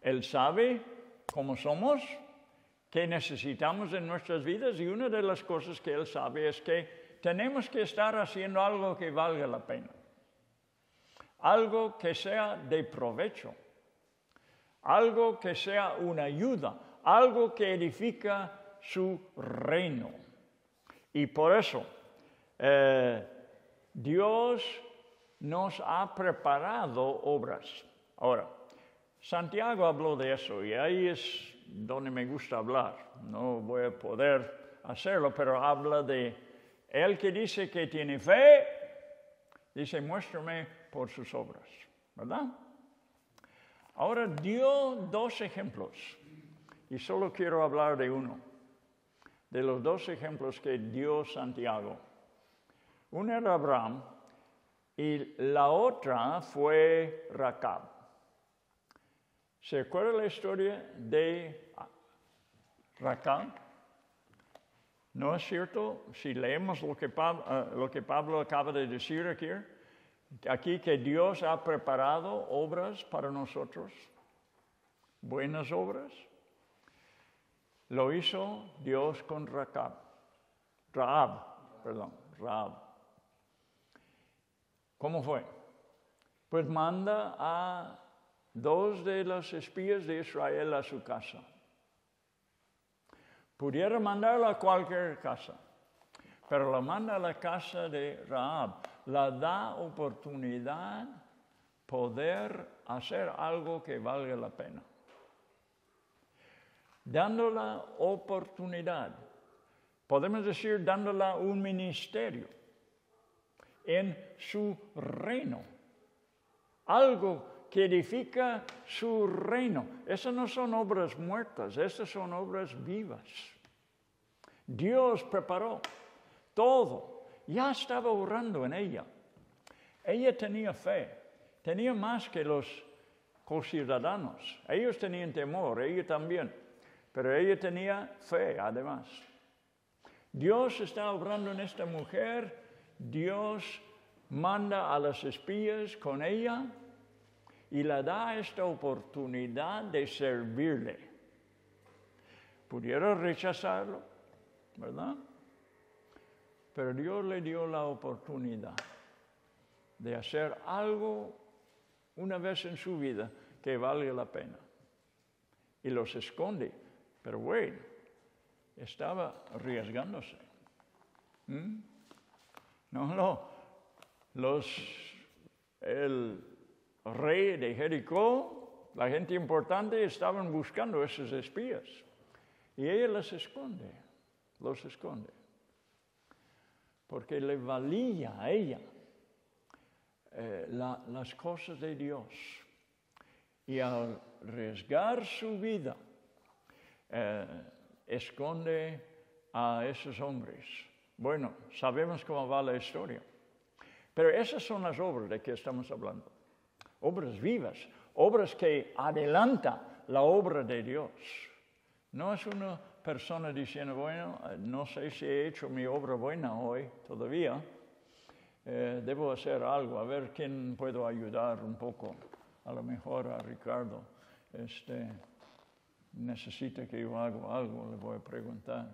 Él sabe cómo somos, qué necesitamos en nuestras vidas, y una de las cosas que Él sabe es que tenemos que estar haciendo algo que valga la pena. Algo que sea de provecho. Algo que sea una ayuda. Algo que edifica su reino. Y por eso, Dios nos ha preparado obras. Ahora, Santiago habló de eso y ahí es donde me gusta hablar. No voy a poder hacerlo, pero habla de el que dice que tiene fe, dice, muéstrame por sus obras, ¿verdad? Ahora dio dos ejemplos y solo quiero hablar de uno, de los dos ejemplos que dio Santiago. Uno era Abraham y la otra fue Racab. ¿Se acuerda la historia de Racab? ¿No es cierto? Si leemos lo que Pablo acaba de decir aquí que Dios ha preparado obras para nosotros, buenas obras, lo hizo Dios con Rahab. ¿Cómo fue? Pues manda a 2 de los espías de Israel a su casa. Pudiera mandarla a cualquier casa, pero la manda a la casa de Rahab. La da oportunidad poder hacer algo que valga la pena. Dándola oportunidad podemos decir, dándola un ministerio en su reino. Algo que edifica su reino. Esas no son obras muertas, esas son obras vivas. Dios preparó todo. Ya estaba obrando en ella. Ella tenía fe. Tenía más que los conciudadanos. Ellos tenían temor, ella también. Pero ella tenía fe, además. Dios está obrando en esta mujer. Dios manda a las espías con ella y le da esta oportunidad de servirle. Pudiera rechazarlo, ¿verdad? Pero Dios le dio la oportunidad de hacer algo una vez en su vida que vale la pena. Y los esconde. Pero bueno, estaba arriesgándose. El rey de Jericó, la gente importante, estaban buscando esos espías. Y ella los esconde. Porque le valía a ella las cosas de Dios. Y al arriesgar su vida, esconde a esos hombres. Bueno, sabemos cómo va la historia. Pero esas son las obras de que estamos hablando. Obras vivas, obras que adelantan la obra de Dios. No es una persona diciendo, bueno, no sé si he hecho mi obra buena hoy todavía. Debo hacer algo, a ver quién puedo ayudar un poco. A lo mejor a Ricardo. Necesita que yo haga algo, le voy a preguntar.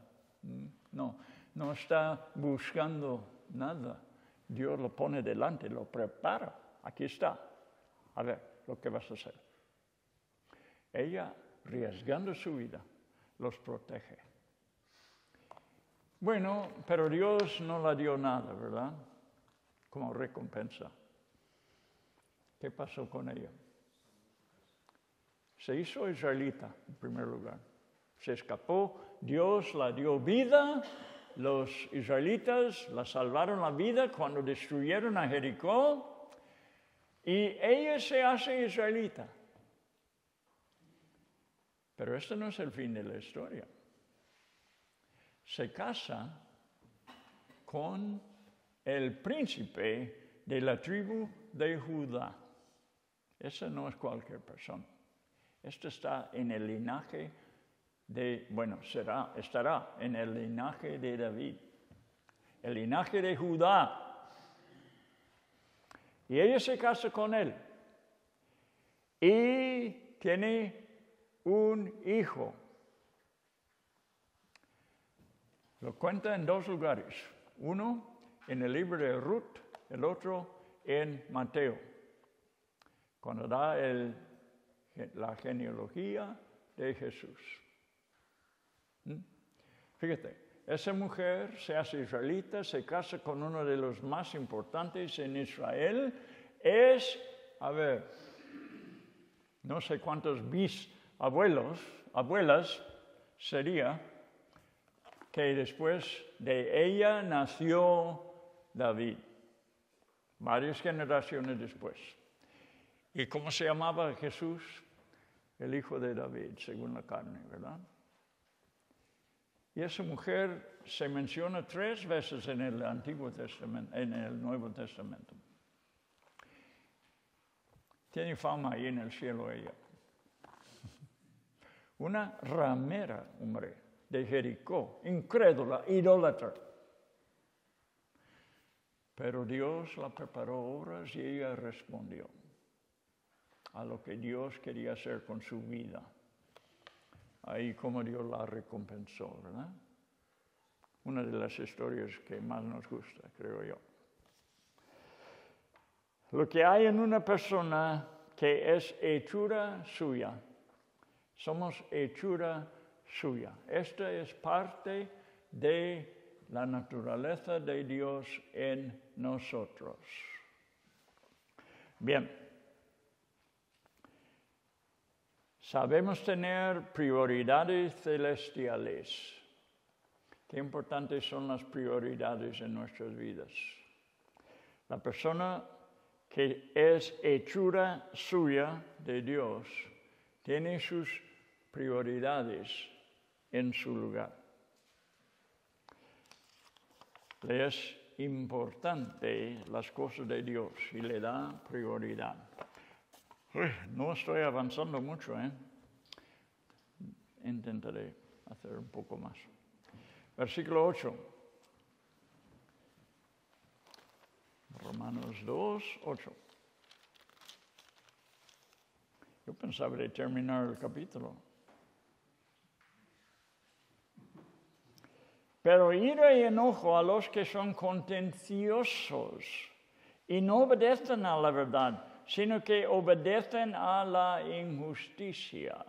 No está buscando nada. Dios lo pone delante, lo prepara. Aquí está. A ver, lo que vas a hacer. Ella, arriesgando su vida, los protege. Bueno, pero Dios no le dio nada, ¿verdad? Como recompensa. ¿Qué pasó con ella? Se hizo israelita, en primer lugar. Se escapó, Dios la dio vida, los israelitas la salvaron la vida cuando destruyeron a Jericó, y ella se hace israelita. Pero esto no es el fin de la historia. Se casa con el príncipe de la tribu de Judá. Esa no es cualquier persona. Esto está en el linaje estará en el linaje de David. El linaje de Judá. Y ella se casa con él. Y tiene un hijo. Lo cuenta en dos lugares. Uno en el libro de Ruth, el otro en Mateo. Cuando da la genealogía de Jesús. Fíjate, esa mujer se hace israelita, se casa con uno de los más importantes en Israel. No sé cuántos abuelas sería, que después de ella nació David. Varias generaciones después. ¿Y cómo se llamaba Jesús? El hijo de David, según la carne, ¿verdad? Y esa mujer se menciona 3 veces en el Antiguo Testamento, en el Nuevo Testamento. Tiene fama ahí en el cielo ella. Una ramera, hombre, de Jericó, incrédula, idólatra. Pero Dios la preparó obras y ella respondió a lo que Dios quería hacer con su vida. Ahí como Dios la recompensó, ¿verdad? Una de las historias que más nos gusta, creo yo. Lo que hay en una persona que es hechura suya, somos hechura suya. Esta es parte de la naturaleza de Dios en nosotros. Bien. Sabemos tener prioridades celestiales qué importantes son las prioridades en nuestras vidas. La persona que es hechura suya de Dios tiene sus prioridades en su lugar. Le es importante las cosas de Dios y le da prioridad. No estoy avanzando mucho, ¿eh? Intentaré hacer un poco más. Versículo 8. Romanos 2, 8. Yo pensaba de terminar el capítulo. Pero ira y enojo a los que son contenciosos y no obedecen a la verdad, sino que obedecen a la injusticia.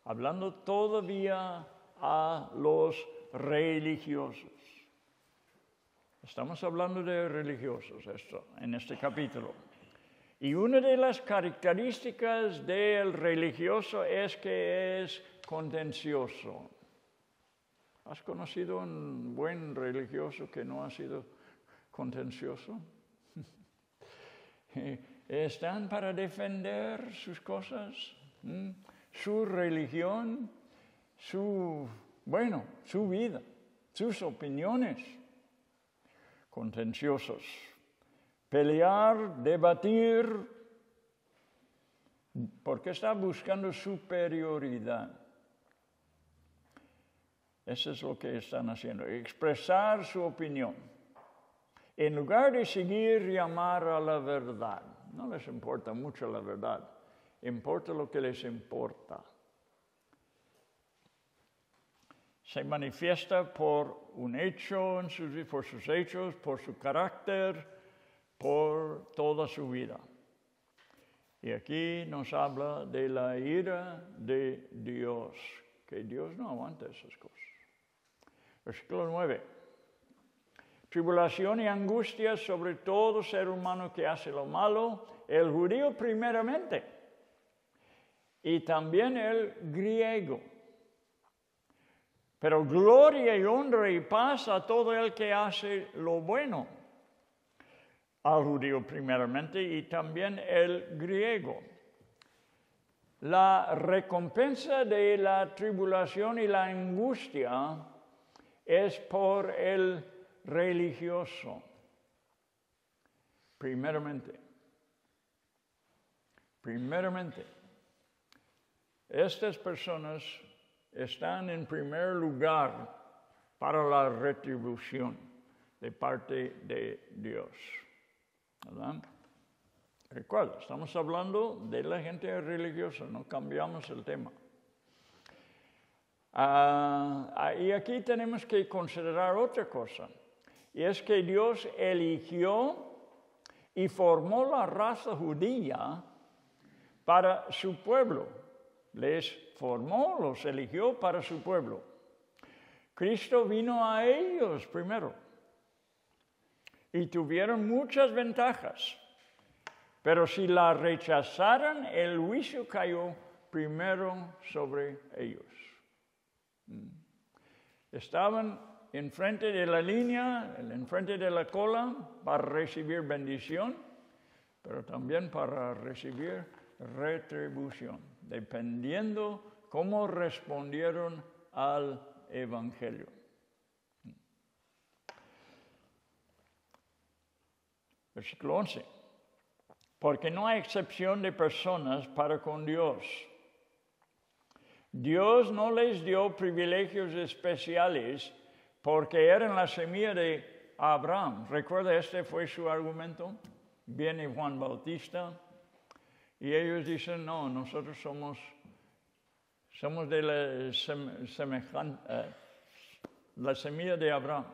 Hablando todavía a los religiosos. Estamos hablando de religiosos en este capítulo. Y una de las características del religioso es que es contencioso. ¿Has conocido un buen religioso que no ha sido contencioso? Están para defender sus cosas, su religión, su vida, sus opiniones. Contenciosos. Pelear, debatir, porque está buscando superioridad. Eso es lo que están haciendo, expresar su opinión. En lugar de seguir y amar a la verdad, no les importa mucho la verdad, importa lo que les importa. Se manifiesta por un hecho, por sus hechos, por su carácter, por toda su vida. Y aquí nos habla de la ira de Dios, que Dios no aguanta esas cosas. Versículo 9. Tribulación y angustia sobre todo ser humano que hace lo malo, el judío primeramente, y también el griego. Pero gloria y honra y paz a todo el que hace lo bueno, al judío primeramente y también el griego. La recompensa de la tribulación y la angustia es por el religioso, primeramente. Estas personas están en primer lugar para la retribución de parte de Dios. ¿Verdad? Recuerda, estamos hablando de la gente religiosa, no cambiamos el tema. Y aquí tenemos que considerar otra cosa, y es que Dios eligió y formó la raza judía para su pueblo. Les formó, los eligió para su pueblo. Cristo vino a ellos primero y tuvieron muchas ventajas, pero si la rechazaran, el juicio cayó primero sobre ellos. Estaban enfrente de la línea, enfrente de la cola, para recibir bendición, pero también para recibir retribución, dependiendo cómo respondieron al Evangelio. Versículo 11. Porque no hay excepción de personas para con Dios. Dios no les dio privilegios especiales porque eran la semilla de Abraham. ¿Recuerda? Este fue su argumento. Viene Juan Bautista y ellos dicen, no, nosotros somos de la semilla de Abraham.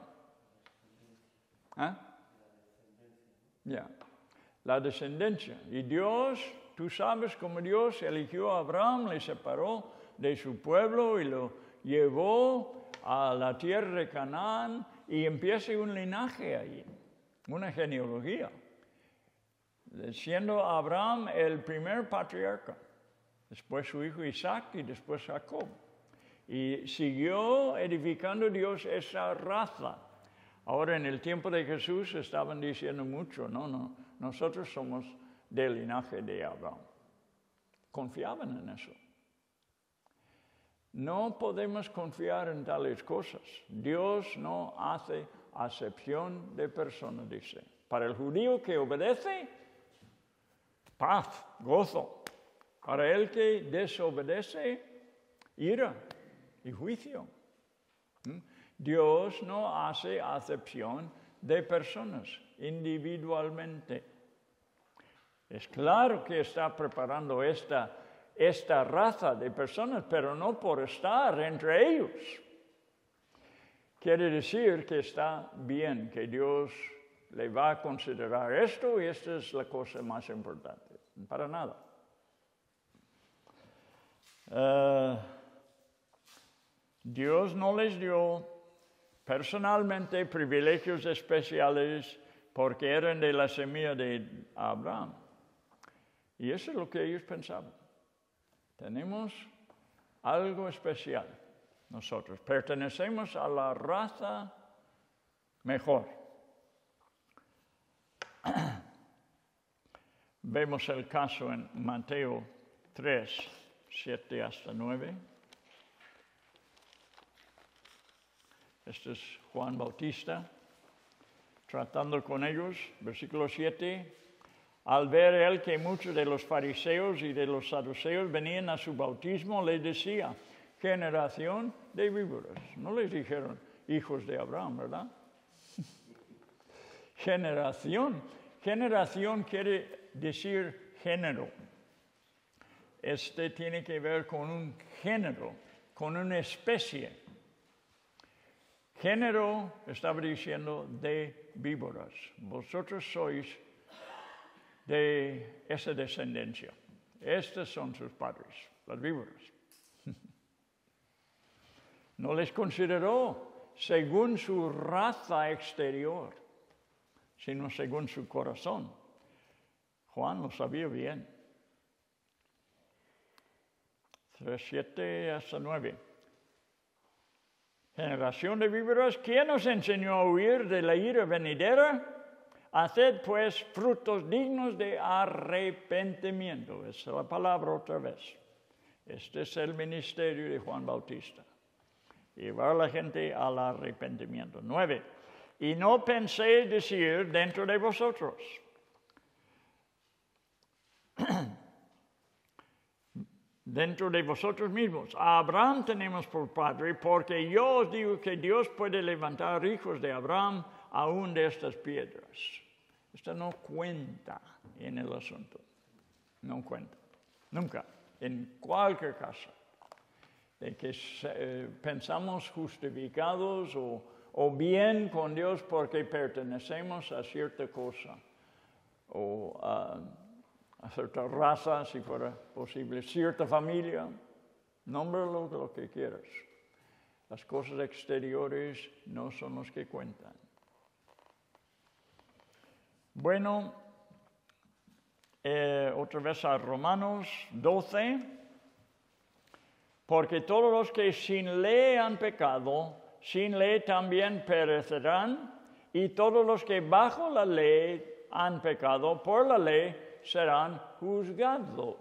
La descendencia. Y Dios, tú sabes cómo Dios eligió a Abraham, le separó de su pueblo y lo llevó a la tierra de Canaán y empieza un linaje allí, una genealogía, siendo Abraham el primer patriarca, después su hijo Isaac y después Jacob. Y siguió edificando Dios esa raza. Ahora en el tiempo de Jesús estaban diciendo mucho, no, nosotros somos del linaje de Abraham. Confiaban en eso. No podemos confiar en tales cosas. Dios no hace acepción de personas, dice. Para el judío que obedece, paz, gozo. Para el que desobedece, ira y juicio. Dios no hace acepción de personas individualmente. Es claro que está preparando esta raza de personas, pero no por estar entre ellos. Quiere decir que está bien, que Dios le va a considerar esto y esta es la cosa más importante. Para nada. Dios no les dio personalmente privilegios especiales porque eran de la semilla de Abraham. Y eso es lo que ellos pensaban. Tenemos algo especial nosotros. Pertenecemos a la raza mejor. Vemos el caso en Mateo 3, 7 hasta 9. Este es Juan Bautista, tratando con ellos, versículo 7. Al ver él que muchos de los fariseos y de los saduceos venían a su bautismo, les decía, generación de víboras. No les dijeron hijos de Abraham, ¿verdad? Generación quiere decir género. Tiene que ver con un género, con una especie. Género, estaba diciendo, de víboras. Vosotros sois de esa descendencia. Estos son sus padres, las víboras. No les consideró según su raza exterior, sino según su corazón. Juan lo sabía bien. 7 hasta 9. Generación de víboras, ¿quién os enseñó a huir de la ira venidera? Haced pues frutos dignos de arrepentimiento. Esa es la palabra otra vez. Este es el ministerio de Juan Bautista. Llevar a la gente al arrepentimiento. 9. Y no penséis decir dentro de vosotros. Dentro de vosotros mismos. A Abraham tenemos por padre, porque yo os digo que Dios puede levantar hijos de Abraham aún de estas piedras. Esto no cuenta en el asunto. No cuenta. Nunca. En cualquier caso. De que pensamos justificados o bien con Dios porque pertenecemos a cierta cosa. O a cierta raza, si fuera posible. Cierta familia. Nómbralo lo que quieras. Las cosas exteriores no son los que cuentan. Bueno, otra vez a Romanos 12, porque todos los que sin ley han pecado, sin ley también perecerán, y todos los que bajo la ley han pecado, por la ley serán juzgados.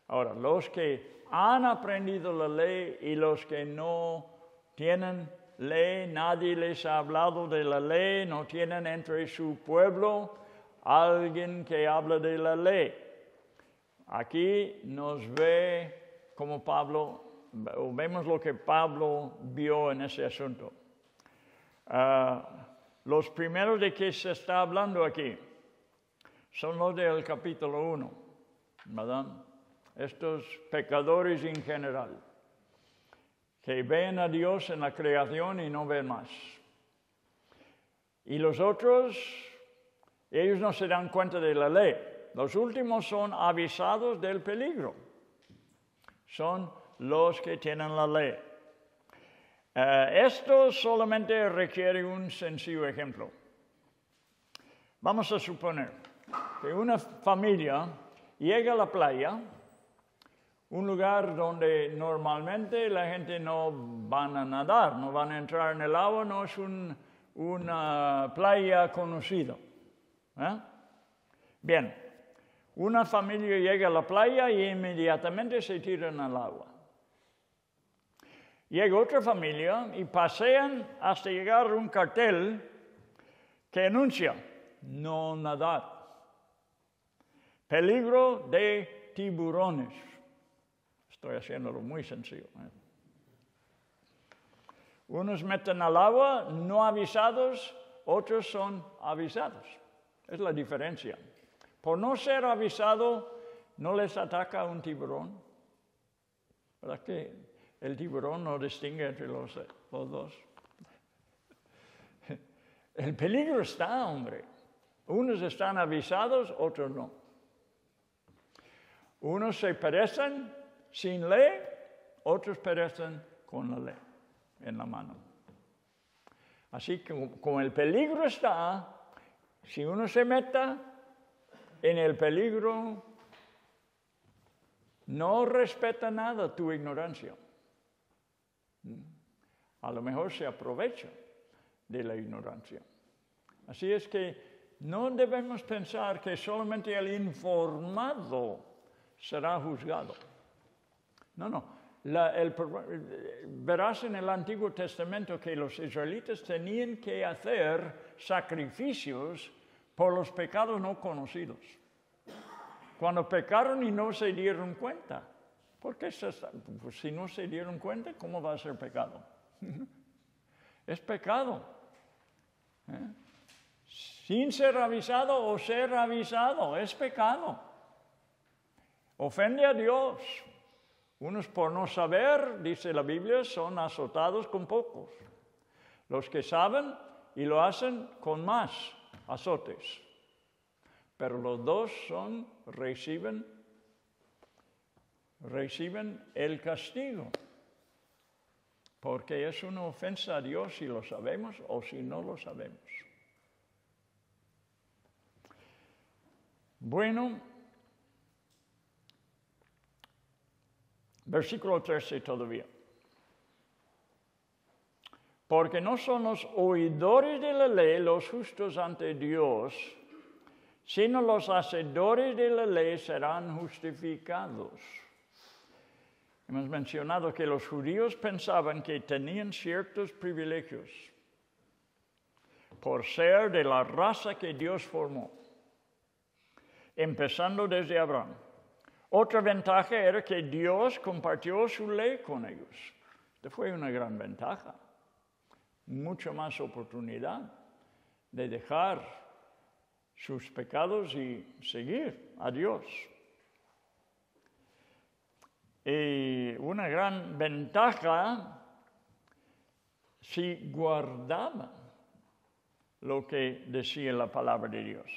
Ahora, los que han aprendido la ley y los que no tienen ley, nadie les ha hablado de la ley, no tienen entre su pueblo alguien que habla de la ley. Aquí nos ve como Pablo, o vemos lo que Pablo vio en ese asunto. Los primeros de que se está hablando aquí son los del capítulo 1, ¿verdad? Estos pecadores en general, que ven a Dios en la creación y no ven más. Y los otros, ellos no se dan cuenta de la ley. Los últimos son avisados del peligro. Son los que tienen la ley. Esto solamente requiere un sencillo ejemplo. Vamos a suponer que una familia llega a la playa un lugar donde normalmente la gente no van a nadar, no van a entrar en el agua, no es una playa conocida. Bien, una familia llega a la playa y inmediatamente se tiran al agua. Llega otra familia y pasean hasta llegar a un cartel que anuncia no nadar. Peligro de tiburones. Estoy haciéndolo muy sencillo. Unos meten al agua no avisados, otros son avisados. Es la diferencia. Por no ser avisado, no les ataca un tiburón. ¿Verdad que el tiburón no distingue entre los dos? El peligro está, hombre. Unos están avisados, otros no. Unos se perecen sin ley, otros perecen con la ley en la mano. Así que como el peligro está, si uno se meta en el peligro, no respeta nada tu ignorancia. A lo mejor se aprovecha de la ignorancia. Así es que no debemos pensar que solamente el informado será juzgado. No. Verás en el Antiguo Testamento que los israelitas tenían que hacer sacrificios por los pecados no conocidos. Cuando pecaron y no se dieron cuenta. ¿Por qué? Pues si no se dieron cuenta, ¿cómo va a ser pecado? Es pecado. Sin ser avisado o ser avisado, es pecado. Ofende a Dios. Unos por no saber, dice la Biblia, son azotados con pocos. Los que saben y lo hacen con más azotes. Pero los dos reciben el castigo. Porque es una ofensa a Dios si lo sabemos o si no lo sabemos. Bueno, versículo 13 todavía. Porque no son los oidores de la ley los justos ante Dios, sino los hacedores de la ley serán justificados. Hemos mencionado que los judíos pensaban que tenían ciertos privilegios por ser de la raza que Dios formó, empezando desde Abraham. Otra ventaja era que Dios compartió su ley con ellos. Esta fue una gran ventaja. Mucha más oportunidad de dejar sus pecados y seguir a Dios. Y una gran ventaja si guardaban lo que decía la palabra de Dios.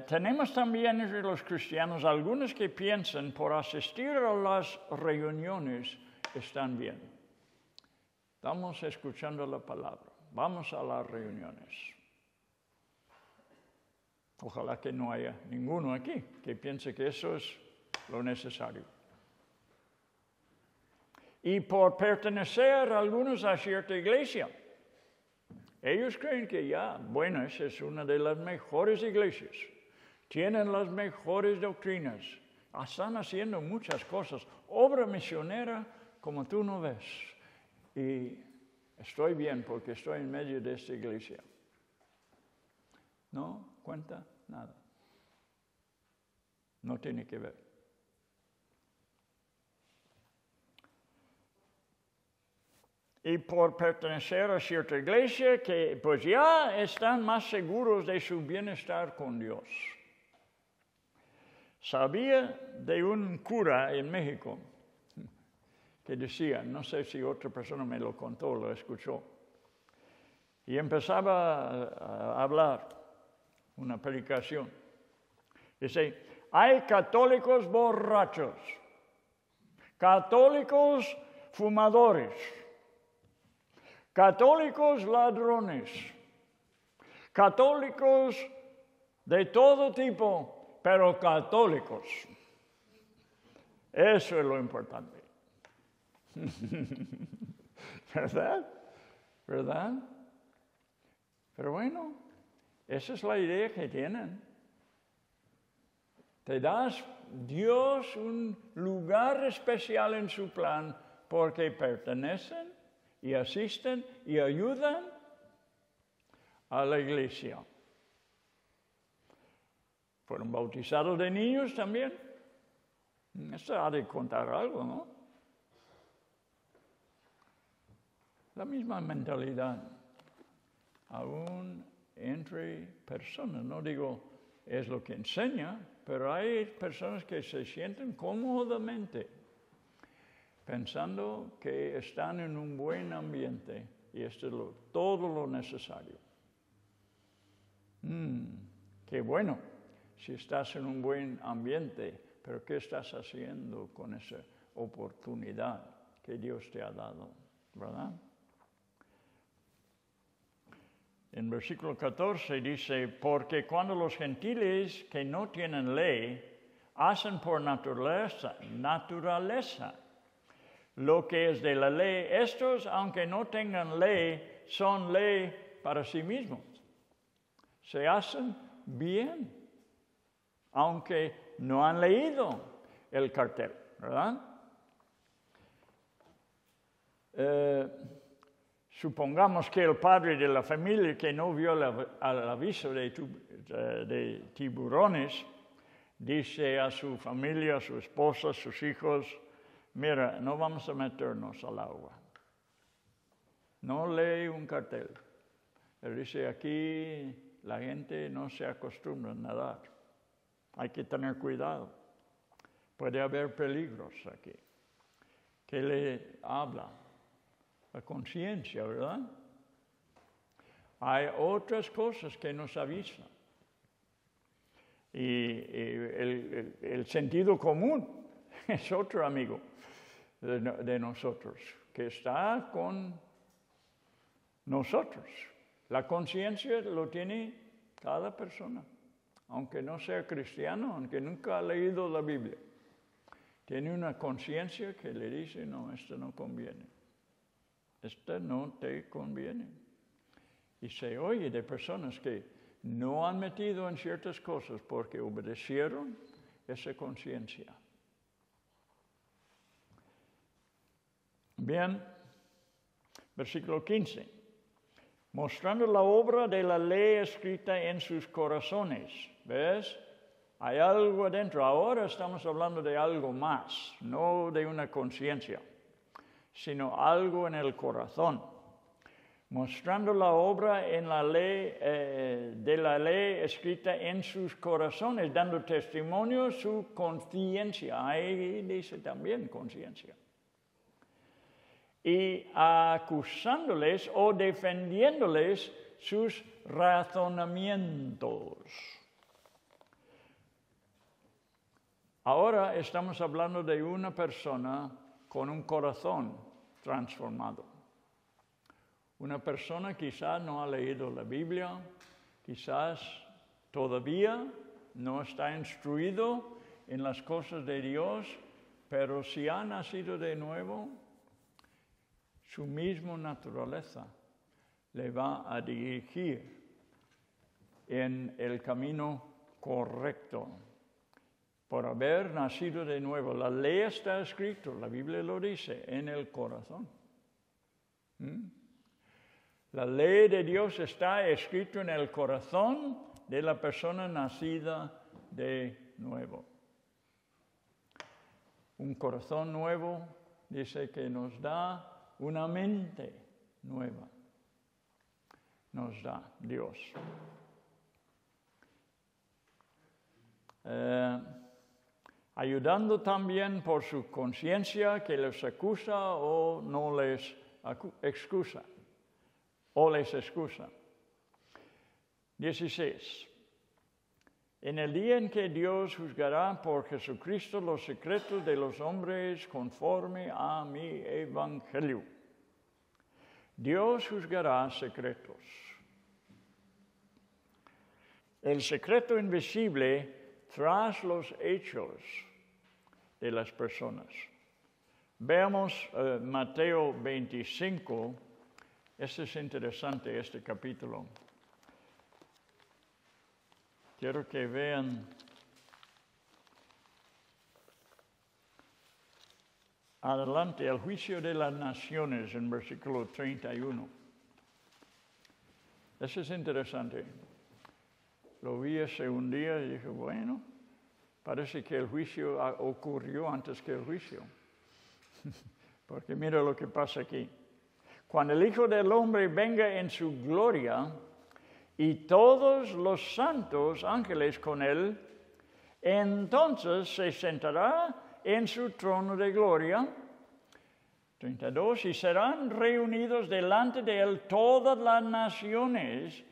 Tenemos también entre los cristianos algunos que piensan por asistir a las reuniones están bien. Estamos escuchando la palabra, vamos a las reuniones. Ojalá que no haya ninguno aquí que piense que eso es lo necesario. Y por pertenecer algunos a cierta iglesia. Ellos creen que esa es una de las mejores iglesias. Tienen las mejores doctrinas. Están haciendo muchas cosas. Obra misionera como tú no ves. Y estoy bien porque estoy en medio de esta iglesia. No cuenta nada. No tiene que ver. Y por pertenecer a cierta iglesia que pues ya están más seguros de su bienestar con Dios. Sabía de un cura en México que decía, no sé si otra persona me lo contó, lo escuchó, y empezaba a hablar una predicación. Dice, hay católicos borrachos, católicos fumadores, católicos ladrones, católicos de todo tipo, pero católicos. Eso es lo importante. ¿Verdad? ¿Verdad? Pero bueno, esa es la idea que tienen. Te das Dios un lugar especial en su plan porque pertenecen y asisten y ayudan a la iglesia. Fueron bautizados de niños también. Eso ha de contar algo, ¿no? La misma mentalidad, aún entre personas. No digo es lo que enseña, pero hay personas que se sienten cómodamente pensando que están en un buen ambiente y esto es todo lo necesario. Qué bueno si estás en un buen ambiente, pero ¿qué estás haciendo con esa oportunidad que Dios te ha dado? ¿Verdad? En versículo 14 dice, porque cuando los gentiles que no tienen ley hacen por naturaleza lo que es de la ley, estos, aunque no tengan ley, son ley para sí mismos. Se hacen bien, aunque no han leído el cartel, ¿verdad? Supongamos que el padre de la familia que no vio el aviso de tiburones dice a su familia, a su esposa, a sus hijos, mira, no vamos a meternos al agua. No lee un cartel. Él dice, aquí la gente no se acostumbra a nadar. Hay que tener cuidado. Puede haber peligros aquí. ¿Qué le habla? La conciencia, ¿verdad? Hay otras cosas que nos avisan. Y el sentido común es otro amigo de nosotros, que está con nosotros. La conciencia lo tiene cada persona, aunque no sea cristiano, aunque nunca ha leído la Biblia. Tiene una conciencia que le dice, no, esto no conviene. Esto no te conviene. Y se oye de personas que no han metido en ciertas cosas porque obedecieron esa conciencia. Bien, versículo 15. Mostrando la obra de la ley escrita en sus corazones. ¿Ves? Hay algo adentro. Ahora estamos hablando de algo más, no de una conciencia, sino algo en el corazón. Mostrando la obra en la ley, de la ley escrita en sus corazones, dando testimonio su conciencia. Ahí dice también conciencia. Y acusándoles o defendiéndoles sus razonamientos. Ahora estamos hablando de una persona con un corazón transformado. Una persona quizás no ha leído la Biblia, quizás todavía no está instruido en las cosas de Dios, pero si ha nacido de nuevo, su misma naturaleza le va a dirigir en el camino correcto. Por haber nacido de nuevo. La ley está escrita, la Biblia lo dice, en el corazón. La ley de Dios está escrita en el corazón de la persona nacida de nuevo. Un corazón nuevo dice que nos da una mente nueva. Nos da Dios. Ayudando también por su conciencia que les acusa o no les excusa, o les excusa. 16. En el día en que Dios juzgará por Jesucristo los secretos de los hombres conforme a mi evangelio. Dios juzgará secretos. El secreto invisible tras los hechos de las personas. Veamos Mateo 25. Este es interesante, este capítulo. Quiero que vean adelante el juicio de las naciones en versículo 31. Eso es interesante. Lo vi ese un día y dije, bueno, parece que el juicio ocurrió antes que el juicio. Porque mira lo que pasa aquí. Cuando el Hijo del Hombre venga en su gloria y todos los santos ángeles con él, entonces se sentará en su trono de gloria. 32. Y serán reunidos delante de él todas las naciones.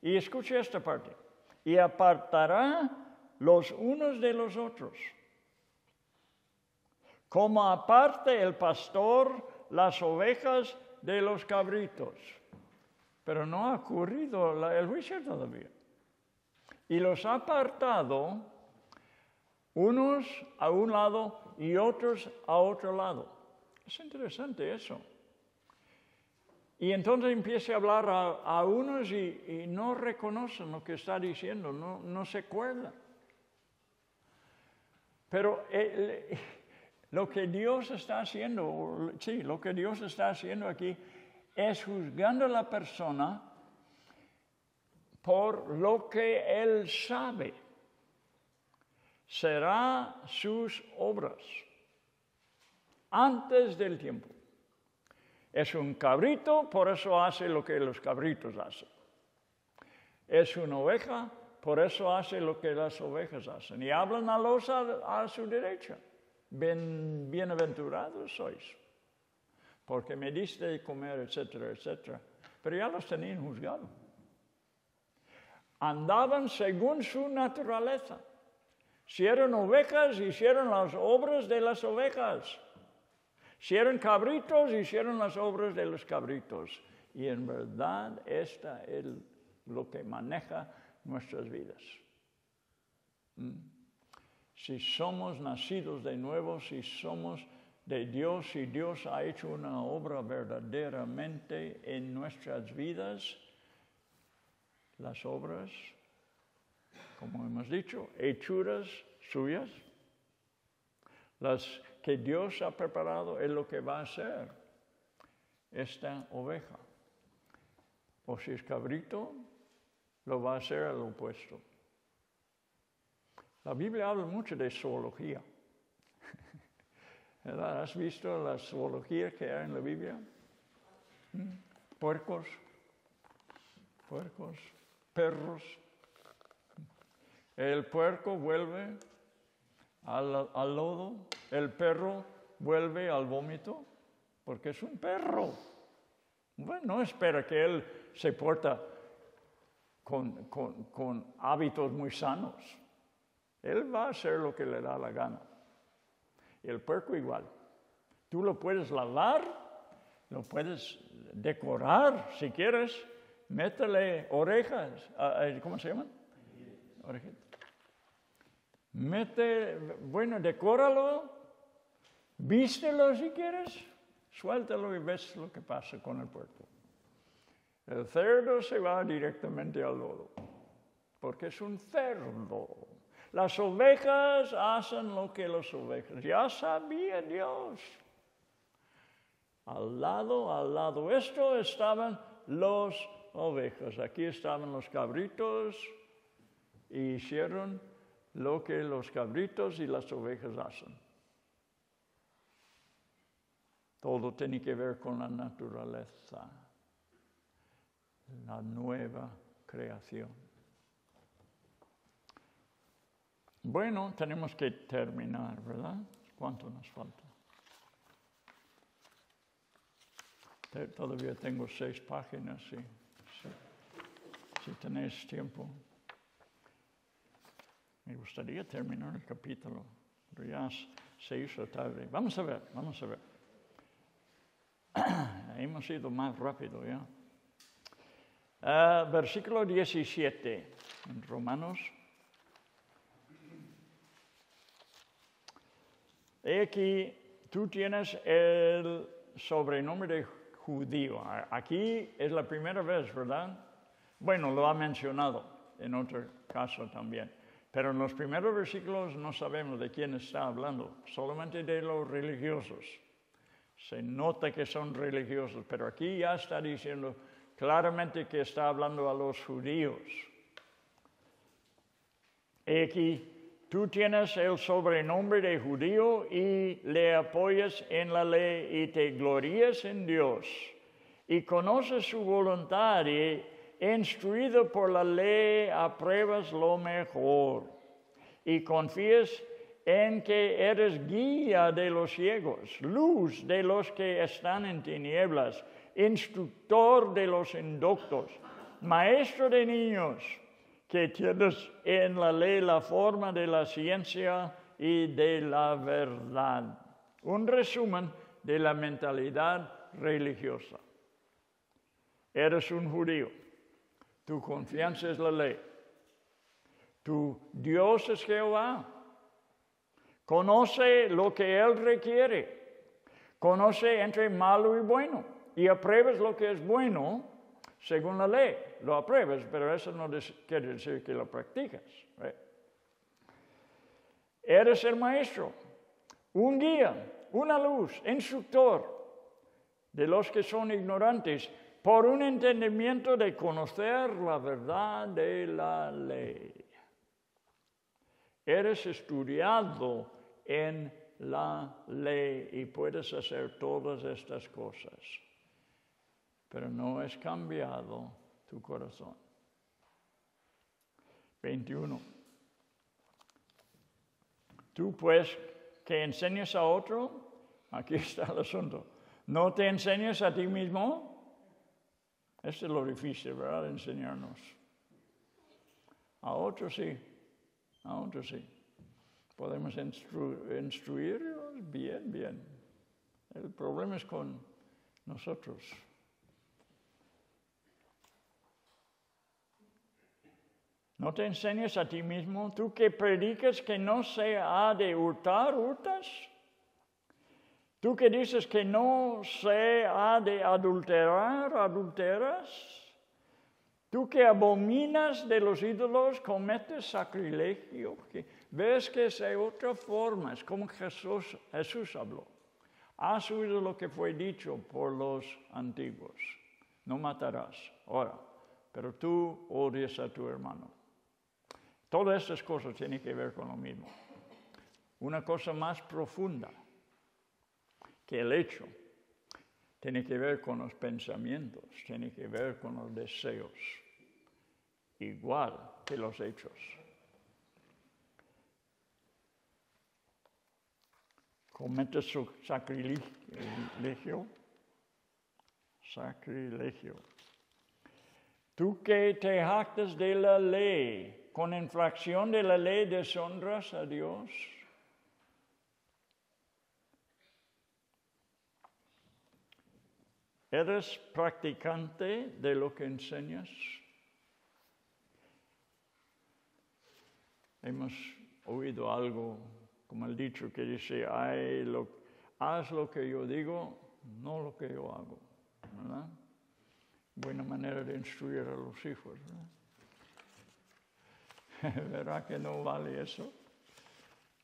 Y escuche esta parte. Y apartará los unos de los otros, como aparte el pastor las ovejas de los cabritos. Pero no ha ocurrido el juicio todavía. Y los ha apartado unos a un lado y otros a otro lado. Es interesante eso. Y entonces empieza a hablar a unos y no reconocen lo que está diciendo, no se acuerdan. Pero lo que Dios está haciendo, sí, lo que Dios está haciendo aquí es juzgando a la persona por lo que Él sabe. Será sus obras antes del tiempo. Es un cabrito, por eso hace lo que los cabritos hacen. Es una oveja, por eso hace lo que las ovejas hacen. Y hablan a los a su derecha. Bienaventurados sois, porque me diste de comer, etcétera, etcétera. Pero ya los tenían juzgado. Andaban según su naturaleza. Si eran ovejas, hicieron las obras de las ovejas. Si eran cabritos, hicieron las obras de los cabritos. Y en verdad, esta es lo que maneja nuestras vidas. Si somos nacidos de nuevo, si somos de Dios, si Dios ha hecho una obra verdaderamente en nuestras vidas, las obras, como hemos dicho, hechuras suyas, las que Dios ha preparado es lo que va a hacer esta oveja. O si es cabrito, lo va a hacer al opuesto. La Biblia habla mucho de zoología. ¿Verdad? ¿Has visto la zoología que hay en la Biblia? Puercos, perros. El puerco vuelve al lodo, el perro vuelve al vómito, porque es un perro. Bueno, no espera que él se porta con hábitos muy sanos. Él va a hacer lo que le da la gana. Y el puerco igual. Tú lo puedes lavar, lo puedes decorar si quieres. Métele orejas, ¿cómo se llaman? Orejitas. Decóralo, vístelo si quieres, suéltalo y ves lo que pasa con el puerco. El cerdo se va directamente al lodo, porque es un cerdo. Las ovejas hacen lo que las ovejas. Ya sabía Dios. Al lado esto estaban los ovejas. Aquí estaban los cabritos y hicieron lo que los cabritos y las ovejas hacen. Todo tiene que ver con la naturaleza, la nueva creación. Bueno, tenemos que terminar, ¿verdad? ¿Cuánto nos falta? Todavía tengo 6 páginas, si tenéis tiempo. Me gustaría terminar el capítulo, pero ya se hizo tarde. Vamos a ver. Hemos ido más rápido ya. Versículo 17 en Romanos. He aquí, tú tienes el sobrenombre de judío. Aquí es la primera vez, ¿verdad? Bueno, lo ha mencionado en otro caso también. Pero en los primeros versículos no sabemos de quién está hablando, solamente de los religiosos. Se nota que son religiosos, pero aquí ya está diciendo claramente que está hablando a los judíos. He aquí, tú tienes el sobrenombre de judío y le apoyas en la ley y te glorías en Dios y conoces su voluntad y instruido por la ley apruebas lo mejor y confías en que eres guía de los ciegos, luz de los que están en tinieblas, instructor de los indoctos, maestro de niños, que tienes en la ley la forma de la ciencia y de la verdad. Un resumen de la mentalidad religiosa. Eres un judío. Tu confianza es la ley. Tu Dios es Jehová. Conoce lo que Él requiere. Conoce entre malo y bueno. Y apruebas lo que es bueno según la ley. Lo apruebas, pero eso no quiere decir que lo practicas. ¿Right? Eres el maestro, un guía, una luz, instructor de los que son ignorantes, por un entendimiento de conocer la verdad de la ley. Eres estudiado en la ley y puedes hacer todas estas cosas, pero no has cambiado tu corazón. 21. Tú pues que enseñas a otro, aquí está el asunto, ¿no te enseñas a ti mismo? Esto es lo difícil, ¿verdad? Enseñarnos. A otros sí, a otros sí. Podemos instruirlos bien. El problema es con nosotros. ¿No te enseñas a ti mismo? ¿Tú que predicas que no se ha de hurtar, hurtas? ¿Tú que dices que no se ha de adulterar, adulteras? ¿Tú que abominas de los ídolos, cometes sacrilegio? ¿Ves que es de otra forma? Es como Jesús habló. Has oído lo que fue dicho por los antiguos. No matarás. Ahora, pero tú odias a tu hermano. Todas estas cosas tienen que ver con lo mismo. Una cosa más profunda que el hecho tiene que ver con los pensamientos, tiene que ver con los deseos, igual que los hechos. Cometes sacrilegio. Tú que te jactas de la ley, con infracción de la ley deshonras a Dios. ¿Eres practicante de lo que enseñas? Hemos oído algo, como el dicho que dice, haz lo que yo digo, no lo que yo hago, ¿verdad? Buena manera de instruir a los hijos, ¿verdad? ¿Verdad que no vale eso?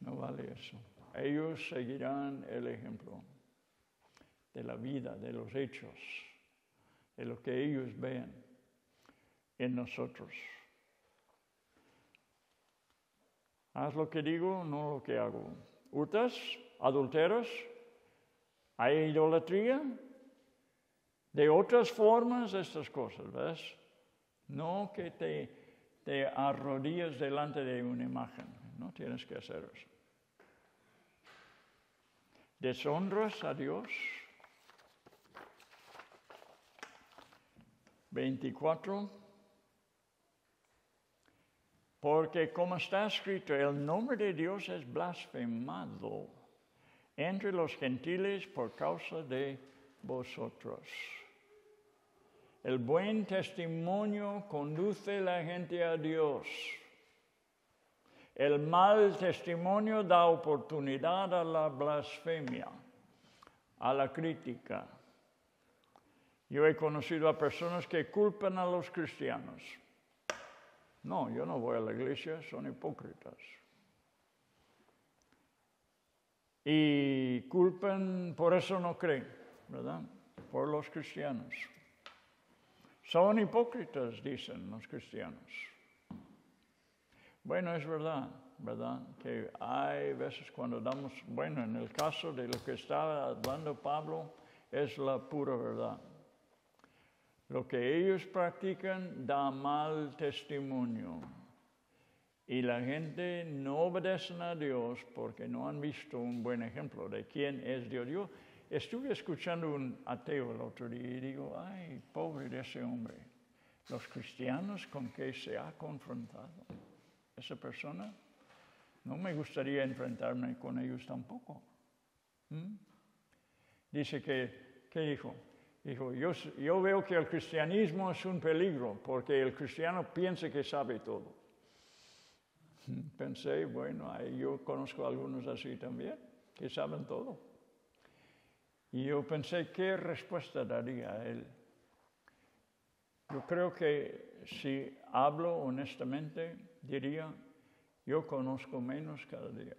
No vale eso. Ellos seguirán el ejemplo de la vida, de los hechos, de lo que ellos ven en nosotros. Haz lo que digo, no lo que hago. ¿Hurtas? ¿Adulteras? ¿Hay idolatría? De otras formas estas cosas, ¿ves? No que te arrodillas delante de una imagen. No tienes que hacer eso. ¿Deshonras a Dios? 24. Porque como está escrito, el nombre de Dios es blasfemado entre los gentiles por causa de vosotros. El buen testimonio conduce a la gente a Dios. El mal testimonio da oportunidad a la blasfemia, a la crítica. Yo he conocido a personas que culpan a los cristianos. No, yo no voy a la iglesia, son hipócritas. Y culpan, por eso no creen, ¿verdad? Por los cristianos. Son hipócritas, dicen los cristianos. Bueno, es verdad, ¿verdad? Que hay veces cuando damos, bueno, en el caso de lo que estaba hablando Pablo, es la pura verdad. Lo que ellos practican da mal testimonio. Y la gente no obedece a Dios porque no han visto un buen ejemplo de quién es Dios. Yo estuve escuchando un ateo el otro día y digo, ay, pobre de ese hombre. Los cristianos con que se ha confrontado esa persona, no me gustaría enfrentarme con ellos tampoco. Dice que, ¿qué dijo? Dijo, yo veo que el cristianismo es un peligro porque el cristiano piensa que sabe todo. Pensé, bueno, yo conozco a algunos así también, que saben todo. Y yo pensé, ¿qué respuesta daría a él? Yo creo que si hablo honestamente, diría, yo conozco menos cada día.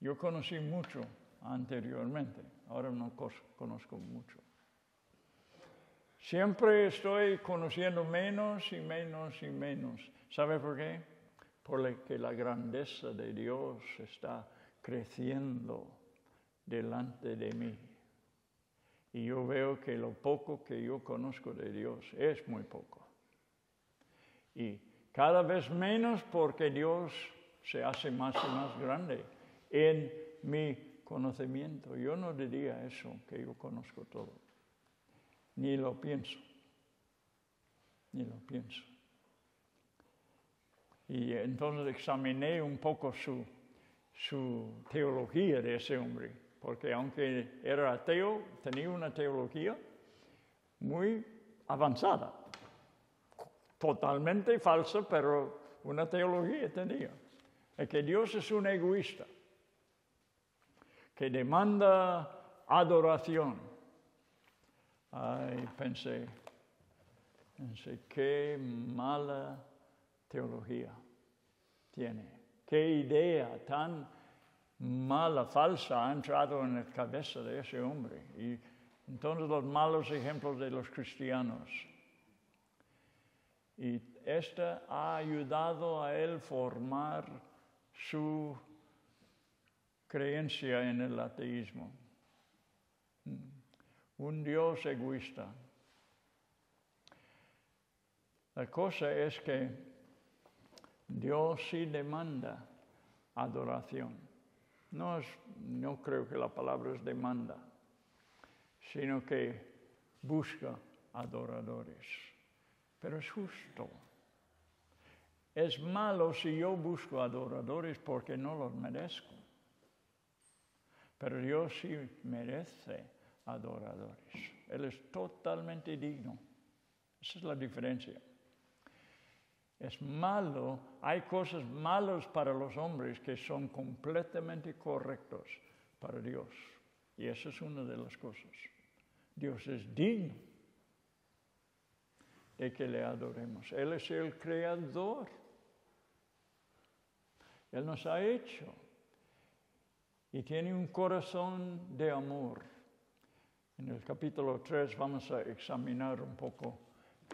Yo conocí mucho anteriormente, ahora no conozco mucho. Siempre estoy conociendo menos y menos y menos. ¿Sabe por qué? Porque la grandeza de Dios está creciendo delante de mí. Y yo veo que lo poco que yo conozco de Dios es muy poco. Y cada vez menos porque Dios se hace más y más grande en mi conocimiento. Yo no diría eso, que yo conozco todo. Ni lo pienso. Y entonces examiné un poco su teología de ese hombre, porque aunque era ateo, tenía una teología muy avanzada. Totalmente falsa, pero una teología tenía. Es que Dios es un egoísta, que demanda adoración. Ay, pensé, qué mala teología tiene. Qué idea tan mala, falsa ha entrado en la cabeza de ese hombre. Y entonces los malos ejemplos de los cristianos. Y esta ha ayudado a él formar su creencia en el ateísmo. Un Dios egoísta. La cosa es que Dios sí demanda adoración. No creo que la palabra es demanda, sino que busca adoradores. Pero es justo. Es malo si yo busco adoradores porque no los merezco. Pero Dios sí merece adoradores. Él es totalmente digno. Esa es la diferencia. Es malo, hay cosas malas para los hombres que son completamente correctos para Dios. Y esa es una de las cosas. Dios es digno de que le adoremos. Él es el creador. Él nos ha hecho. Y tiene un corazón de amor. En el capítulo 3 vamos a examinar un poco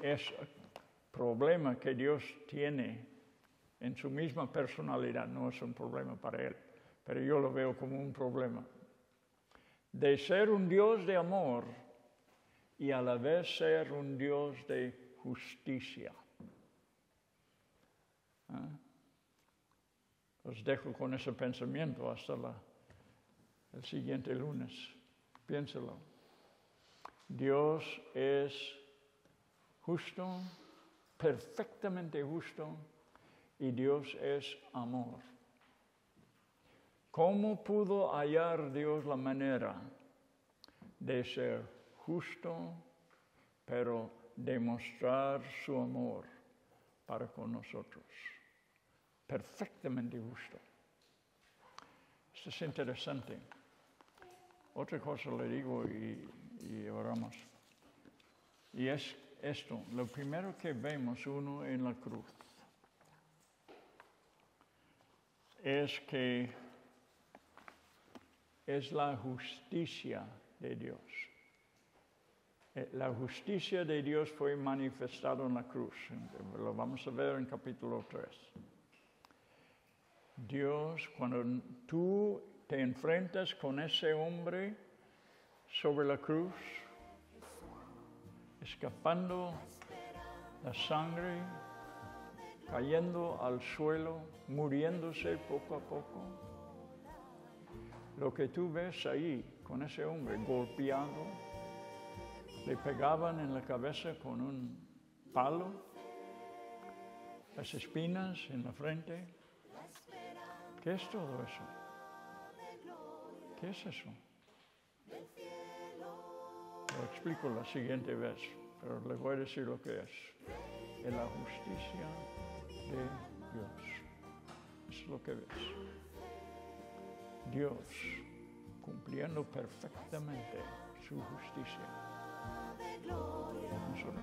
ese problema que Dios tiene en su misma personalidad. No es un problema para Él, pero yo lo veo como un problema. De ser un Dios de amor y a la vez ser un Dios de justicia. Os dejo con ese pensamiento hasta el siguiente lunes. Piénselo. Dios es justo, perfectamente justo, y Dios es amor. ¿Cómo pudo hallar Dios la manera de ser justo, pero demostrar su amor para con nosotros. Perfectamente justo. Esto es interesante. Otra cosa le digo y oramos. Y es esto, lo primero que vemos uno en la cruz es que es la justicia de Dios. La justicia de Dios fue manifestada en la cruz. Lo vamos a ver en capítulo 3. Dios, cuando tú te enfrentas con ese hombre sobre la cruz, escapando la sangre, cayendo al suelo, muriéndose poco a poco, lo que tú ves ahí con ese hombre golpeado, le pegaban en la cabeza con un palo, las espinas en la frente. ¿Qué es todo eso? ¿Qué es eso? Lo explico la siguiente vez, pero le voy a decir lo que es. Es la justicia de Dios. Es lo que ves. Dios cumpliendo perfectamente su justicia. Nosotros.